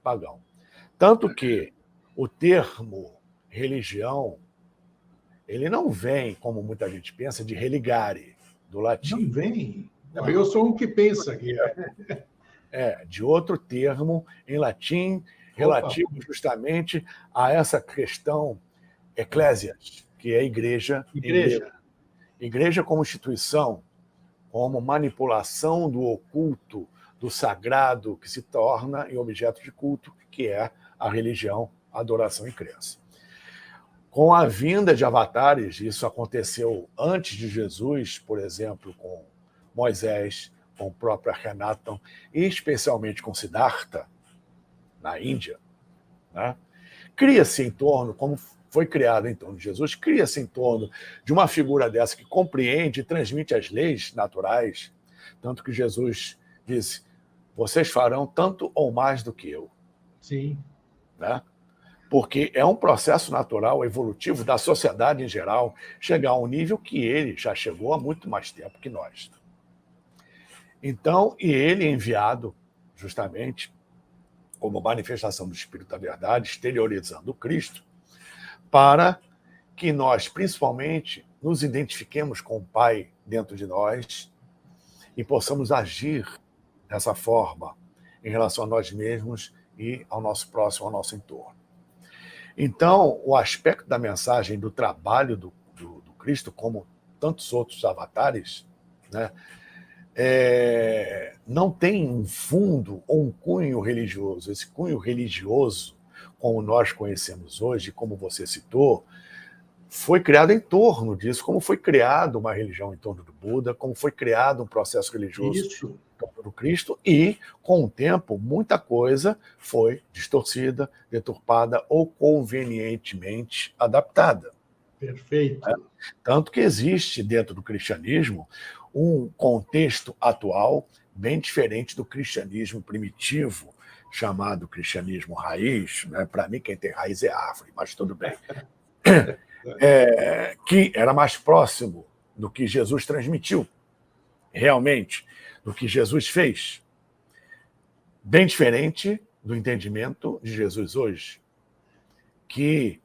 pagão. Tanto que o termo religião, ele não vem, como muita gente pensa, de religare, do latim. Não vem. Não, eu sou um que pensa que de outro termo em latim, relativo justamente a essa questão eclésias, que é igreja. Igreja como instituição, como manipulação do oculto, do sagrado, que se torna em objeto de culto, que é a religião, a adoração e crença. Com a vinda de avatares, isso aconteceu antes de Jesus, por exemplo, com Moisés, com o próprio Akhenaton, e especialmente com Siddhartha, na Índia, né? Cria-se em torno, como foi criado em torno de Jesus, cria-se em torno de uma figura dessa que compreende e transmite as leis naturais, tanto que Jesus disse, vocês farão tanto ou mais do que eu. Sim. Né? Porque é um processo natural, evolutivo, da sociedade em geral, chegar a um nível que ele já chegou há muito mais tempo que nós. Então, e ele é enviado, justamente, como manifestação do Espírito da Verdade, exteriorizando o Cristo, para que nós, principalmente, nos identifiquemos com o Pai dentro de nós e possamos agir dessa forma em relação a nós mesmos e ao nosso próximo, ao nosso entorno. Então, o aspecto da mensagem do trabalho do Cristo, como tantos outros avatares, né, não tem um fundo ou um cunho religioso. Esse cunho religioso, como nós conhecemos hoje, como você citou, foi criado em torno disso, como foi criada uma religião em torno do Buda, como foi criado um processo religioso em torno do Cristo, e, com o tempo, muita coisa foi distorcida, deturpada ou convenientemente adaptada. Perfeito. Tanto que existe dentro do cristianismo um contexto atual bem diferente do cristianismo primitivo, chamado cristianismo raiz, né? Para mim, quem tem raiz é árvore, mas tudo bem. Que era mais próximo do que Jesus transmitiu, realmente, do que Jesus fez. Bem diferente do entendimento de Jesus hoje, que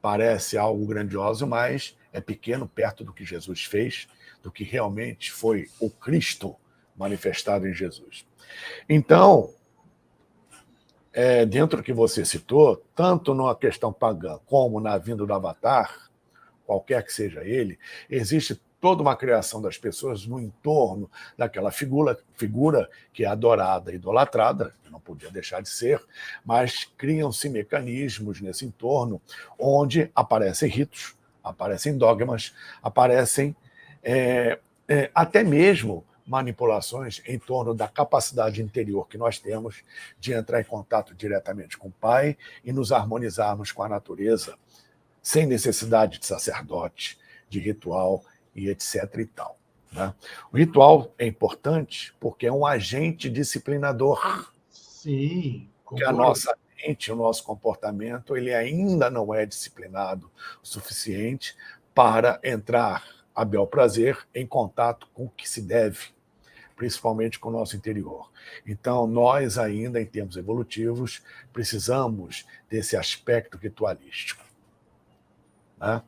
parece algo grandioso, mas é pequeno perto do que Jesus fez, do que realmente foi o Cristo manifestado em Jesus. Então, dentro do que você citou, tanto na questão pagã como na vinda do Avatar, qualquer que seja ele, existe toda uma criação das pessoas no entorno daquela figura que é adorada, idolatrada, que não podia deixar de ser, mas criam-se mecanismos nesse entorno onde aparecem ritos, aparecem dogmas, aparecem até mesmo manipulações em torno da capacidade interior que nós temos de entrar em contato diretamente com o Pai e nos harmonizarmos com a natureza, sem necessidade de sacerdote, de ritual e etc. e tal. Né? O ritual é importante porque é um agente disciplinador. Sim, concordo. Porque a nossa mente, o nosso comportamento, ele ainda não é disciplinado o suficiente para entrar a bel prazer em contato com o que se deve, principalmente com o nosso interior. Então, nós ainda, em termos evolutivos, precisamos desse aspecto ritualístico. Né?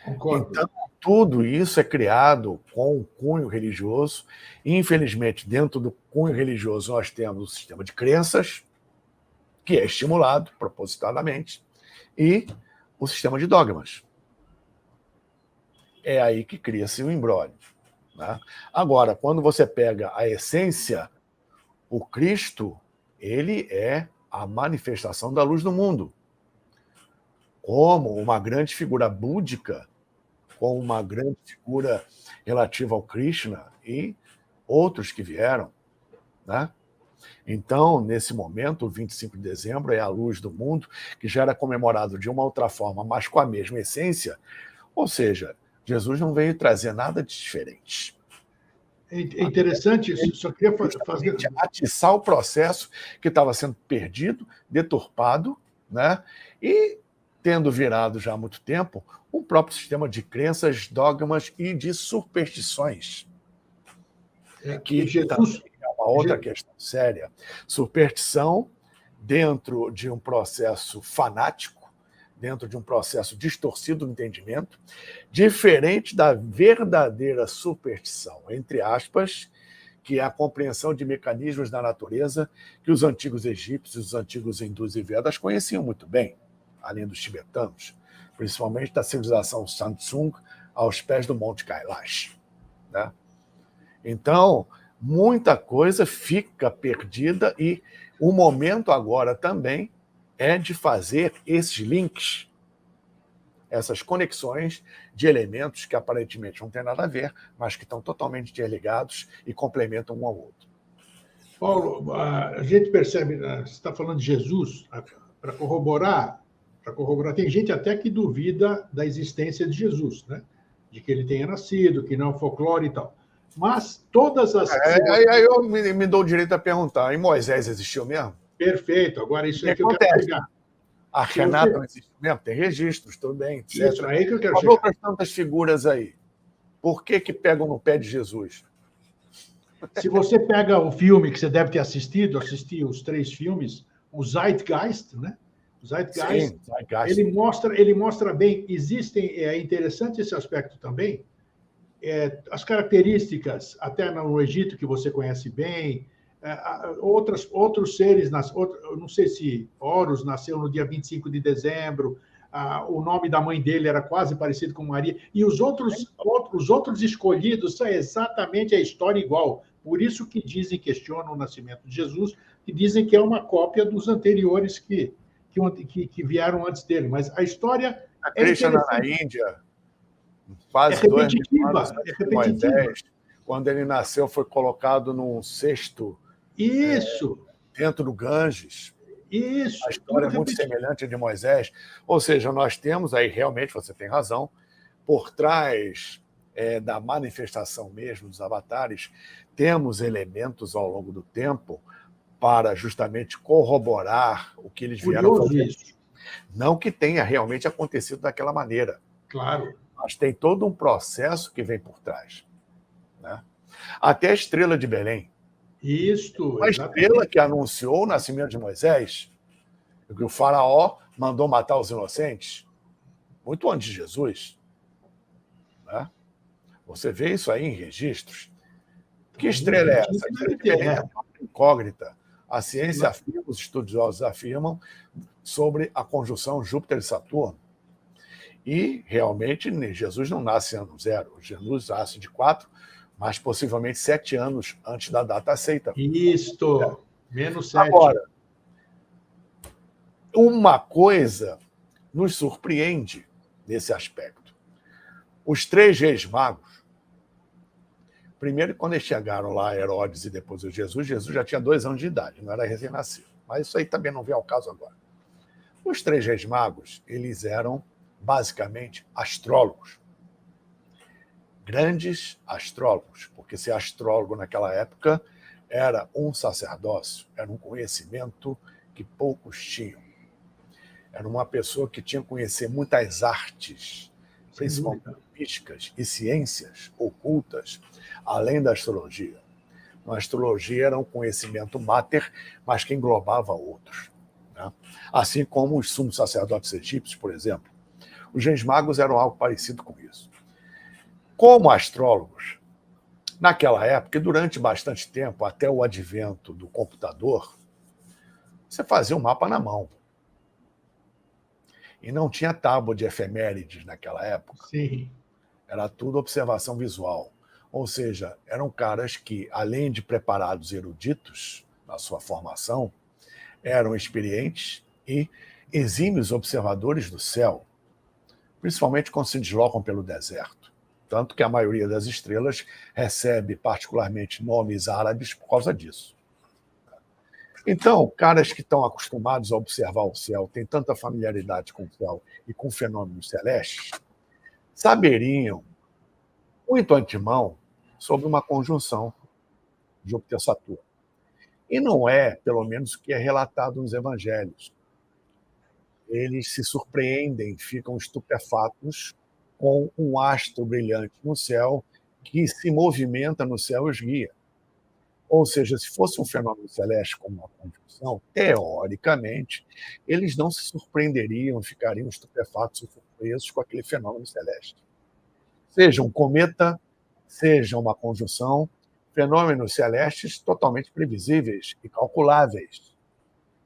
Concordo. Então, tudo isso é criado com o cunho religioso. Infelizmente, dentro do cunho religioso, nós temos o sistema de crenças, que é estimulado propositadamente, e o sistema de dogmas. É aí que cria-se o imbróglio. Né? Agora, quando você pega a essência, o Cristo, ele é a manifestação da luz do mundo. Como uma grande figura búdica, como uma grande figura relativa ao Krishna e outros que vieram. Né? Então, nesse momento, o 25 de dezembro é a luz do mundo, que já era comemorado de uma outra forma, mas com a mesma essência. Ou seja, Jesus não veio trazer nada de diferente. É interessante isso, só queria fazer... Atiçar o processo que estava sendo perdido, deturpado, né? E tendo virado já há muito tempo um próprio sistema de crenças, dogmas e de superstições. Que Jesus... é uma outra questão séria. Superstição dentro de um processo fanático, dentro de um processo distorcido do entendimento, diferente da verdadeira superstição, entre aspas, que é a compreensão de mecanismos da natureza que os antigos egípcios, os antigos hindus e vedas conheciam muito bem, além dos tibetanos, principalmente da civilização Samsung aos pés do Monte Kailash. Né? Então, muita coisa fica perdida e o momento agora também é de fazer esses links, essas conexões de elementos que aparentemente não têm nada a ver, mas que estão totalmente interligados e complementam um ao outro. Paulo, a gente percebe, você está falando de Jesus, para corroborar, tem gente até que duvida da existência de Jesus, né? De que ele tenha nascido, que não é folclore e tal. Mas todas as... Aí eu me dou o direito a perguntar, e Moisés existiu mesmo? Perfeito, agora isso é que eu quero pegar. A Renata não existe mesmo? Tem registros, tudo bem, etc. Isso aí que eu quero chegar. Outras tantas figuras aí. Por que pegam no pé de Jesus? Se você pega o filme que você deve ter assistido, assisti os 3 filmes, o Zeitgeist, né? O Zeitgeist, sim, Zeitgeist. Ele mostra bem, é interessante esse aspecto também, as características, até no Egito, que você conhece bem, outros seres, eu não sei se Horus nasceu no dia 25 de dezembro, o nome da mãe dele era quase parecido com Maria, e os outros escolhidos são exatamente a história igual, Por isso que dizem, questionam o nascimento de Jesus, e dizem que é uma cópia dos anteriores que vieram antes dele. Mas a história A é Krishna na interessante. Índia, É quase 2.000 anos repetitiva, é antes de repetitiva. Moisés, quando ele nasceu, foi colocado num cesto Isso, dentro do Ganges. A isso, história tudo é muito repetido. semelhante de Moisés. Ou seja, nós temos aí, realmente, você tem razão, por trás da manifestação mesmo dos avatares, temos elementos ao longo do tempo para justamente corroborar o que eles vieram Curioso fazer. isso, Não que tenha realmente acontecido daquela maneira, claro. mas tem todo um processo que vem por trás, né? Até a estrela de Belém. Isto, Uma estrela exatamente. que anunciou o nascimento de Moisés, que o faraó mandou matar os inocentes, muito antes de Jesus, né? Você vê isso aí em registros. Que estrela é essa? A estrela de Belém é uma incógnita. A ciência afirma, os estudiosos afirmam, sobre a conjunção Júpiter e Saturno. E, realmente, Jesus não nasce em ano zero. Jesus nasce de 4, mas possivelmente 7 anos antes da data aceita. Isto, menos 7. Agora, uma coisa nos surpreende nesse aspecto. Os 3 reis magos, primeiro, quando eles chegaram lá, Herodes e depois o Jesus já tinha 2 anos de idade, não era recém-nascido. Mas isso aí também não vem ao caso agora. Os 3 reis magos, eles eram basicamente astrólogos. Grandes astrólogos, porque ser astrólogo naquela época era um sacerdócio, era um conhecimento que poucos tinham. Era uma pessoa que tinha que conhecer muitas artes, principalmente místicas e ciências ocultas, além da astrologia. A astrologia era um conhecimento máter, mas que englobava outros, né? Assim como os sumos sacerdotes egípcios, por exemplo. Os reis magos eram algo parecido com isso. Como astrólogos, naquela época, e durante bastante tempo, até o advento do computador, você fazia um mapa na mão. E não tinha tábua de efemérides naquela época. Sim. Era tudo observação visual. Ou seja, eram caras que, além de preparados e eruditos na sua formação, eram experientes e exímios observadores do céu, principalmente quando se deslocam pelo deserto. Tanto que a maioria das estrelas recebe particularmente nomes árabes por causa disso. Então, caras que estão acostumados a observar o céu, têm tanta familiaridade com o céu e com fenômenos celestes, saberiam, muito antemão, sobre uma conjunção Júpiter-Saturno. E não é, pelo menos, o que é relatado nos evangelhos. Eles se surpreendem, ficam estupefatos com um astro brilhante no céu que se movimenta no céu e os guia. Ou seja, se fosse um fenômeno celeste como uma conjunção, teoricamente, eles não se surpreenderiam, ficariam estupefatos ou surpresos com aquele fenômeno celeste. Seja um cometa, seja uma conjunção, fenômenos celestes totalmente previsíveis e calculáveis.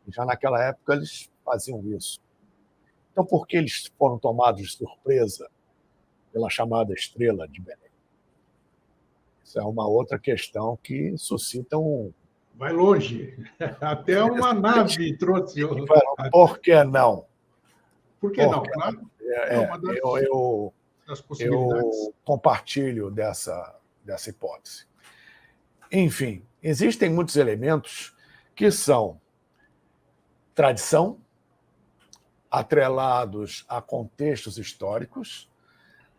Já naquela época eles faziam isso. Então, por que eles foram tomados de surpresa pela chamada estrela de Belém? Isso é uma outra questão que suscita um... Vai longe. Até uma nave trouxe. Por que não? Por que não? Claro. É uma das possibilidades. Eu compartilho dessa hipótese. Enfim, existem muitos elementos que são tradição, atrelados a contextos históricos,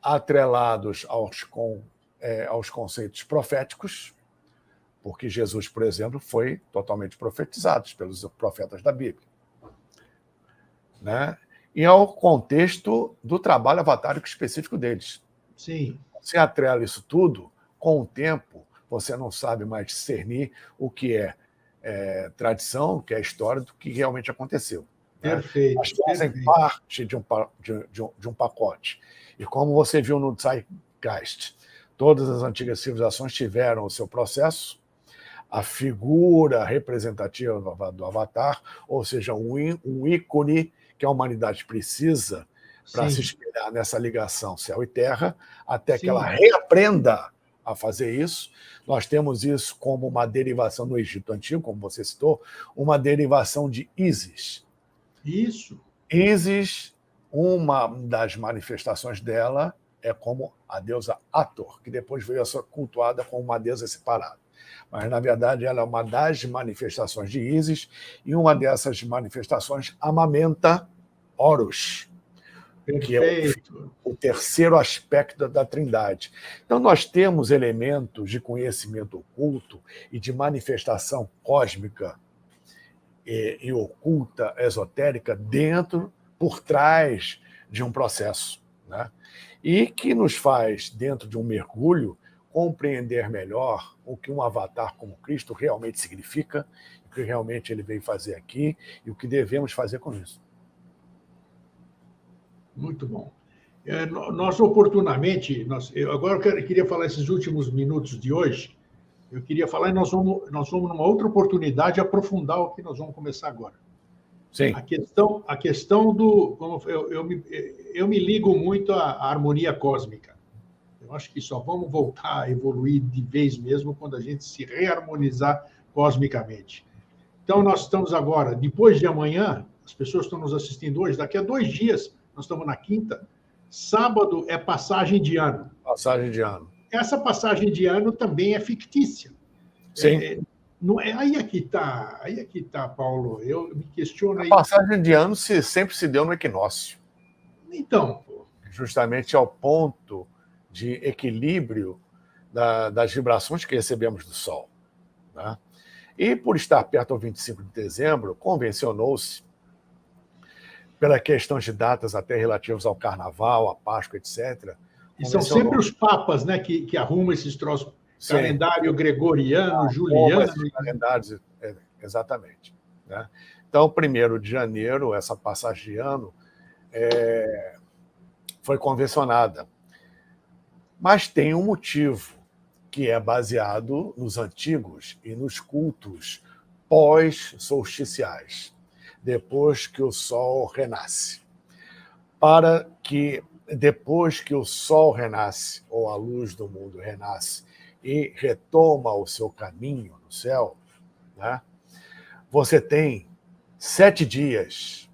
atrelados aos conceitos proféticos, porque Jesus, por exemplo, foi totalmente profetizado pelos profetas da Bíblia, né? E ao contexto do trabalho avatárico específico deles. Sim. Você atrela isso tudo, com o tempo, você não sabe mais discernir o que é tradição, o que é história, do que realmente aconteceu. Perfeito. Mas fazem parte de um pacote. E como você viu no Zeitgeist, todas as antigas civilizações tiveram o seu processo, a figura representativa do Avatar, ou seja, um ícone que a humanidade precisa para se espelhar nessa ligação céu e terra, até que ela reaprenda a fazer isso. Nós temos isso como uma derivação do Egito Antigo, como você citou, uma derivação de Ísis. Isso. Ísis, uma das manifestações dela é como a deusa Hathor, que depois veio a ser cultuada como uma deusa separada. Mas, na verdade, ela é uma das manifestações de Ísis, e uma dessas manifestações amamenta Horus, que é o terceiro aspecto da Trindade. Então, nós temos elementos de conhecimento oculto e de manifestação cósmica e oculta, esotérica, por trás de um processo, né? E que nos faz, dentro de um mergulho, compreender melhor o que um avatar como Cristo realmente significa, o que realmente ele veio fazer aqui e o que devemos fazer com isso. Muito bom. Nós, oportunamente, agora eu queria falar esses últimos minutos de hoje, eu queria falar, e nós vamos numa outra oportunidade, aprofundar o que nós vamos começar agora. Sim. A questão do... Eu me ligo muito à harmonia cósmica. Eu acho que só vamos voltar a evoluir de vez mesmo quando a gente se reharmonizar cosmicamente. Então, nós estamos agora, depois de amanhã, as pessoas estão nos assistindo hoje, daqui a 2 dias, nós estamos na quinta, sábado é passagem de ano. Passagem de ano. Essa passagem de ano também é fictícia. Sim. Não é, aí é que está, Paulo. Eu me questiono aí. A passagem de ano sempre se deu no equinócio. Então. Justamente ao ponto de equilíbrio das vibrações que recebemos do Sol, né? E por estar perto ao 25 de dezembro, convencionou-se, pela questão de datas até relativas ao Carnaval, à Páscoa, etc. E são sempre os papas, né, que arrumam esses troços. Sim. Calendário gregoriano, juliano. Calendários, exatamente, né? Então, 1º de janeiro, essa passagem de ano foi convencionada. Mas tem um motivo, que é baseado nos antigos e nos cultos pós-solsticiais, depois que o Sol renasce. Para que, depois que o Sol renasce, ou a luz do mundo renasce, e retoma o seu caminho no céu, né, você tem 7 dias,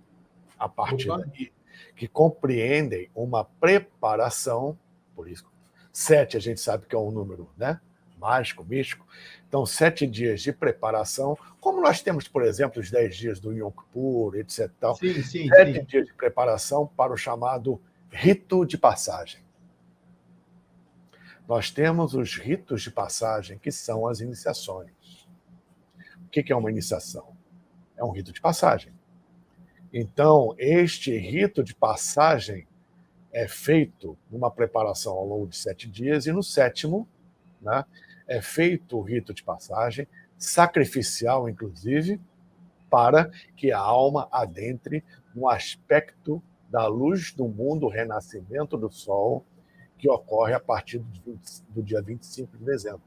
a partir daí, que compreendem uma preparação, por isso, 7 a gente sabe que é um número, né, mágico, místico. Então, 7 dias de preparação, como nós temos, por exemplo, os 10 dias do Yom Kippur, etc. Sim, 7 dias de preparação para o chamado rito de passagem. Nós temos os ritos de passagem, que são as iniciações. O que é uma iniciação? É um rito de passagem. Então, este rito de passagem é feito numa preparação ao longo de 7 dias, e no 7º, né, é feito o rito de passagem, sacrificial, inclusive, para que a alma adentre no aspecto da luz do mundo, o renascimento do Sol, que ocorre a partir do dia 25 de dezembro.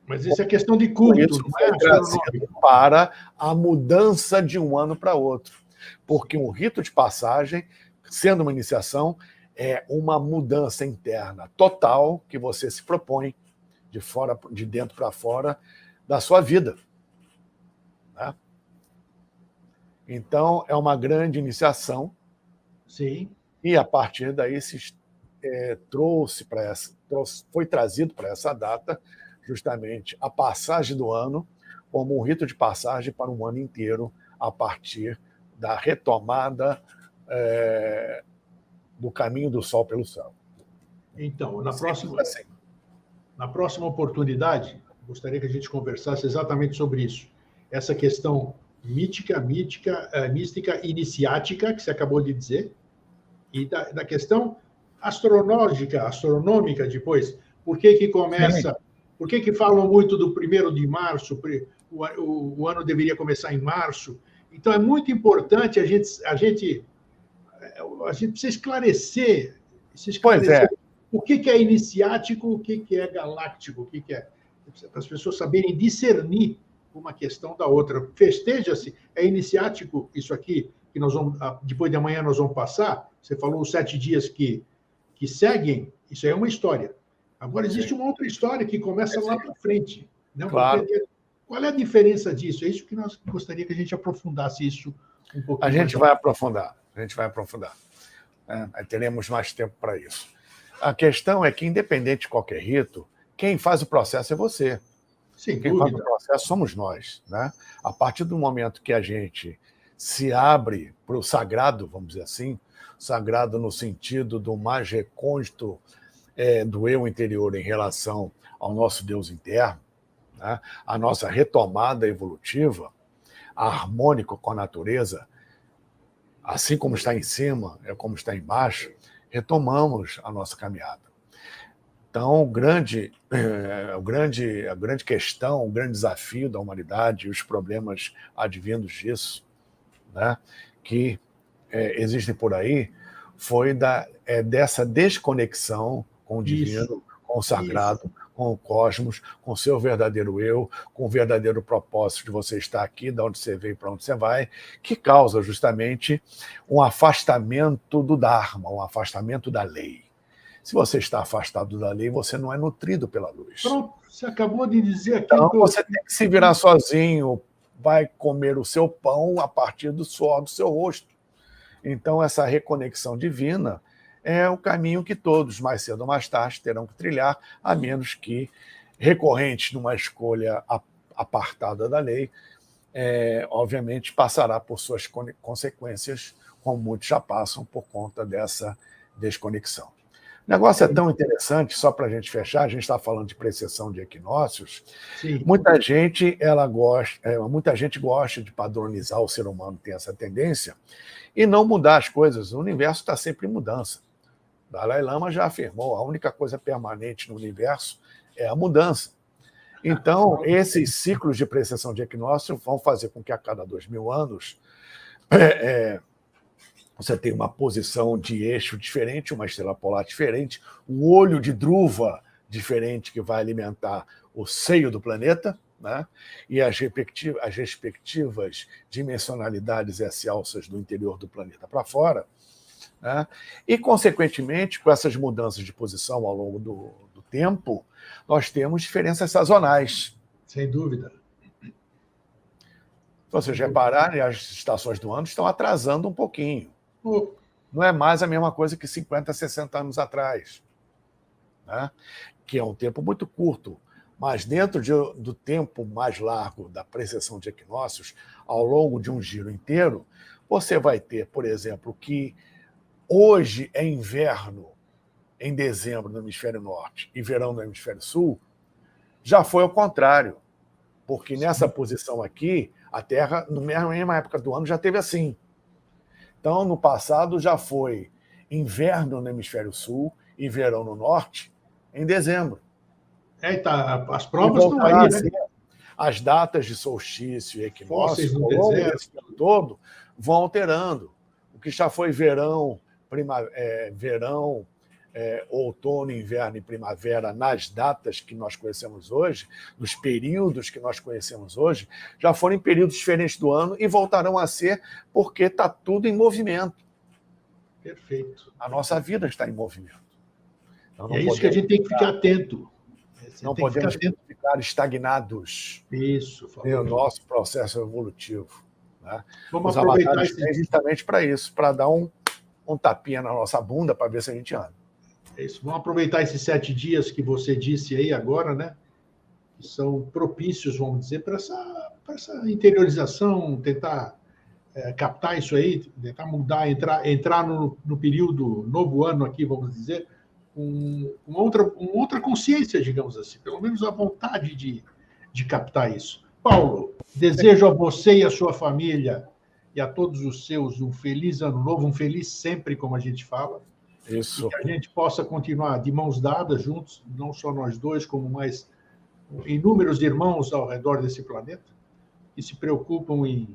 Mas isso é questão de culto, isso não é trazido para a mudança de um ano para outro. Porque um rito de passagem, sendo uma iniciação, é uma mudança interna total que você se propõe de dentro para fora da sua vida, né? Então, é uma grande iniciação. Sim. E, a partir daí, foi trazido para essa data justamente a passagem do ano como um rito de passagem para um ano inteiro, a partir da retomada do caminho do Sol pelo céu. Então, na próxima oportunidade, gostaria que a gente conversasse exatamente sobre isso. Essa questão mística, iniciática, que você acabou de dizer, e da questão astronômica depois. Por que começa... Sim. Por que falam muito do 1º de março? O ano deveria começar em março. Então, é muito importante a gente precisa esclarecer Pois é. O que é iniciático, o que é galáctico, para as pessoas saberem discernir uma questão da outra. Festeja-se, é iniciático isso aqui, que nós vamos, depois de amanhã nós vamos passar. Você falou os 7 dias que seguem, isso aí é uma história. Agora, existe uma outra história que começa lá para frente. Né? Claro. Qual é a diferença disso? É isso que nós gostaria que a gente aprofundasse isso um pouquinho. A gente vai aprofundar. Aí teremos mais tempo para isso. A questão é que, independente de qualquer rito, quem faz o processo é você. Sem quem dúvida. faz o processo somos nós. Né? A partir do momento que a gente se abre para o sagrado, vamos dizer assim, sagrado no sentido do mais recôndito do eu interior em relação ao nosso Deus interno, né? A nossa retomada evolutiva, harmônica com a natureza, assim como está em cima, é como está embaixo, retomamos a nossa caminhada. Então, a grande questão, o grande desafio da humanidade e os problemas advindos disso, né, que existem por aí, foi dessa desconexão com o divino, com o sagrado, com o cosmos, com o seu verdadeiro eu, com o verdadeiro propósito de você estar aqui, de onde você veio, para onde você vai, que causa justamente um afastamento do Dharma, um afastamento da lei. Se você está afastado da lei, você não é nutrido pela luz. Pronto, você acabou de dizer aqui. Então, você tem que se virar sozinho, vai comer o seu pão a partir do suor do seu rosto. Então, essa reconexão divina é o caminho que todos, mais cedo ou mais tarde, terão que trilhar, a menos que, recorrentes numa escolha apartada da lei, obviamente passará por suas consequências, como muitos já passam por conta dessa desconexão. O negócio é tão interessante, só para a gente fechar, a gente está falando de precessão de equinócios. Sim. Muita gente gosta de padronizar, o ser humano tem essa tendência, e não mudar as coisas. O universo está sempre em mudança. Dalai Lama já afirmou, a única coisa permanente no universo é a mudança. Então, esses ciclos de precessão de equinócio vão fazer com que a cada 2000 anos você tenha uma posição de eixo diferente, uma estrela polar diferente, um olho de druva diferente que vai alimentar o seio do planeta, né? E as respectivas dimensionalidades S-alças do interior do planeta para fora. Né? E, consequentemente, com essas mudanças de posição ao longo do tempo, nós temos diferenças sazonais. Sem dúvida. Se vocês repararem, as estações do ano estão atrasando um pouquinho. Não é mais a mesma coisa que 50, 60 anos atrás, né? Que é um tempo muito curto, mas dentro do tempo mais largo da precessão de equinócios, ao longo de um giro inteiro, você vai ter, por exemplo, que hoje é inverno em dezembro no hemisfério norte e verão no hemisfério sul, já foi ao contrário, porque nessa posição aqui, a Terra, na mesma época do ano, já teve assim. Então, no passado, já foi inverno no hemisfério sul e verão no norte em dezembro. As provas estão aí, né? As datas de solstício e equinócio, ao longo desse tempo todo, vão alterando. O que já foi verão, outono, inverno e primavera nas datas que nós conhecemos hoje, nos períodos que nós conhecemos hoje, já foram em períodos diferentes do ano e voltarão a ser porque está tudo em movimento. Perfeito. A nossa vida está em movimento. Então, é isso que a gente tem que ficar atento. Não podemos ficar estagnados no nosso processo evolutivo. Né? Vamos aproveitar justamente para isso, para dar um tapinha na nossa bunda para ver se a gente anda. É isso. Vamos aproveitar esses 7 dias que você disse aí agora, né? Que são propícios, vamos dizer, para essa interiorização, tentar captar isso aí, tentar mudar, entrar no período novo ano aqui, vamos dizer, com uma outra consciência, digamos assim, pelo menos a vontade de captar isso. Paulo, desejo a você e a sua família e a todos os seus um feliz ano novo, um feliz sempre, como a gente fala. Isso. E que a gente possa continuar de mãos dadas juntos, não só nós dois, como mais inúmeros irmãos ao redor desse planeta, que se preocupam em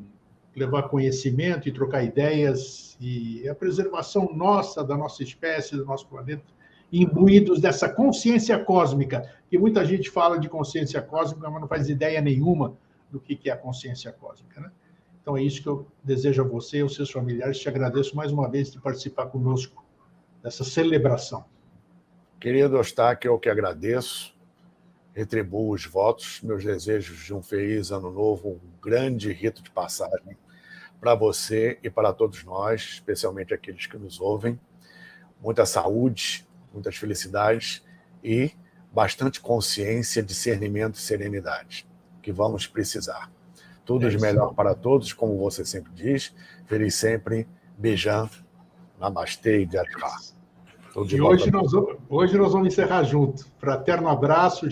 levar conhecimento e trocar ideias, e a preservação nossa, da nossa espécie, do nosso planeta, imbuídos dessa consciência cósmica, que muita gente fala de consciência cósmica, mas não faz ideia nenhuma do que é a consciência cósmica, né? Então é isso que eu desejo a você e aos seus familiares. Te agradeço mais uma vez de participar conosco dessa celebração. Querido Eustáquio, eu que agradeço, retribuo os votos, meus desejos de um feliz ano novo, um grande rito de passagem para você e para todos nós, especialmente aqueles que nos ouvem. Muita saúde, muitas felicidades e bastante consciência, discernimento e serenidade, que vamos precisar. Tudo de melhor para todos, como você sempre diz. Feliz sempre, beijão, namastê e Jai Jai. E hoje nós vamos encerrar junto. Fraterno abraço.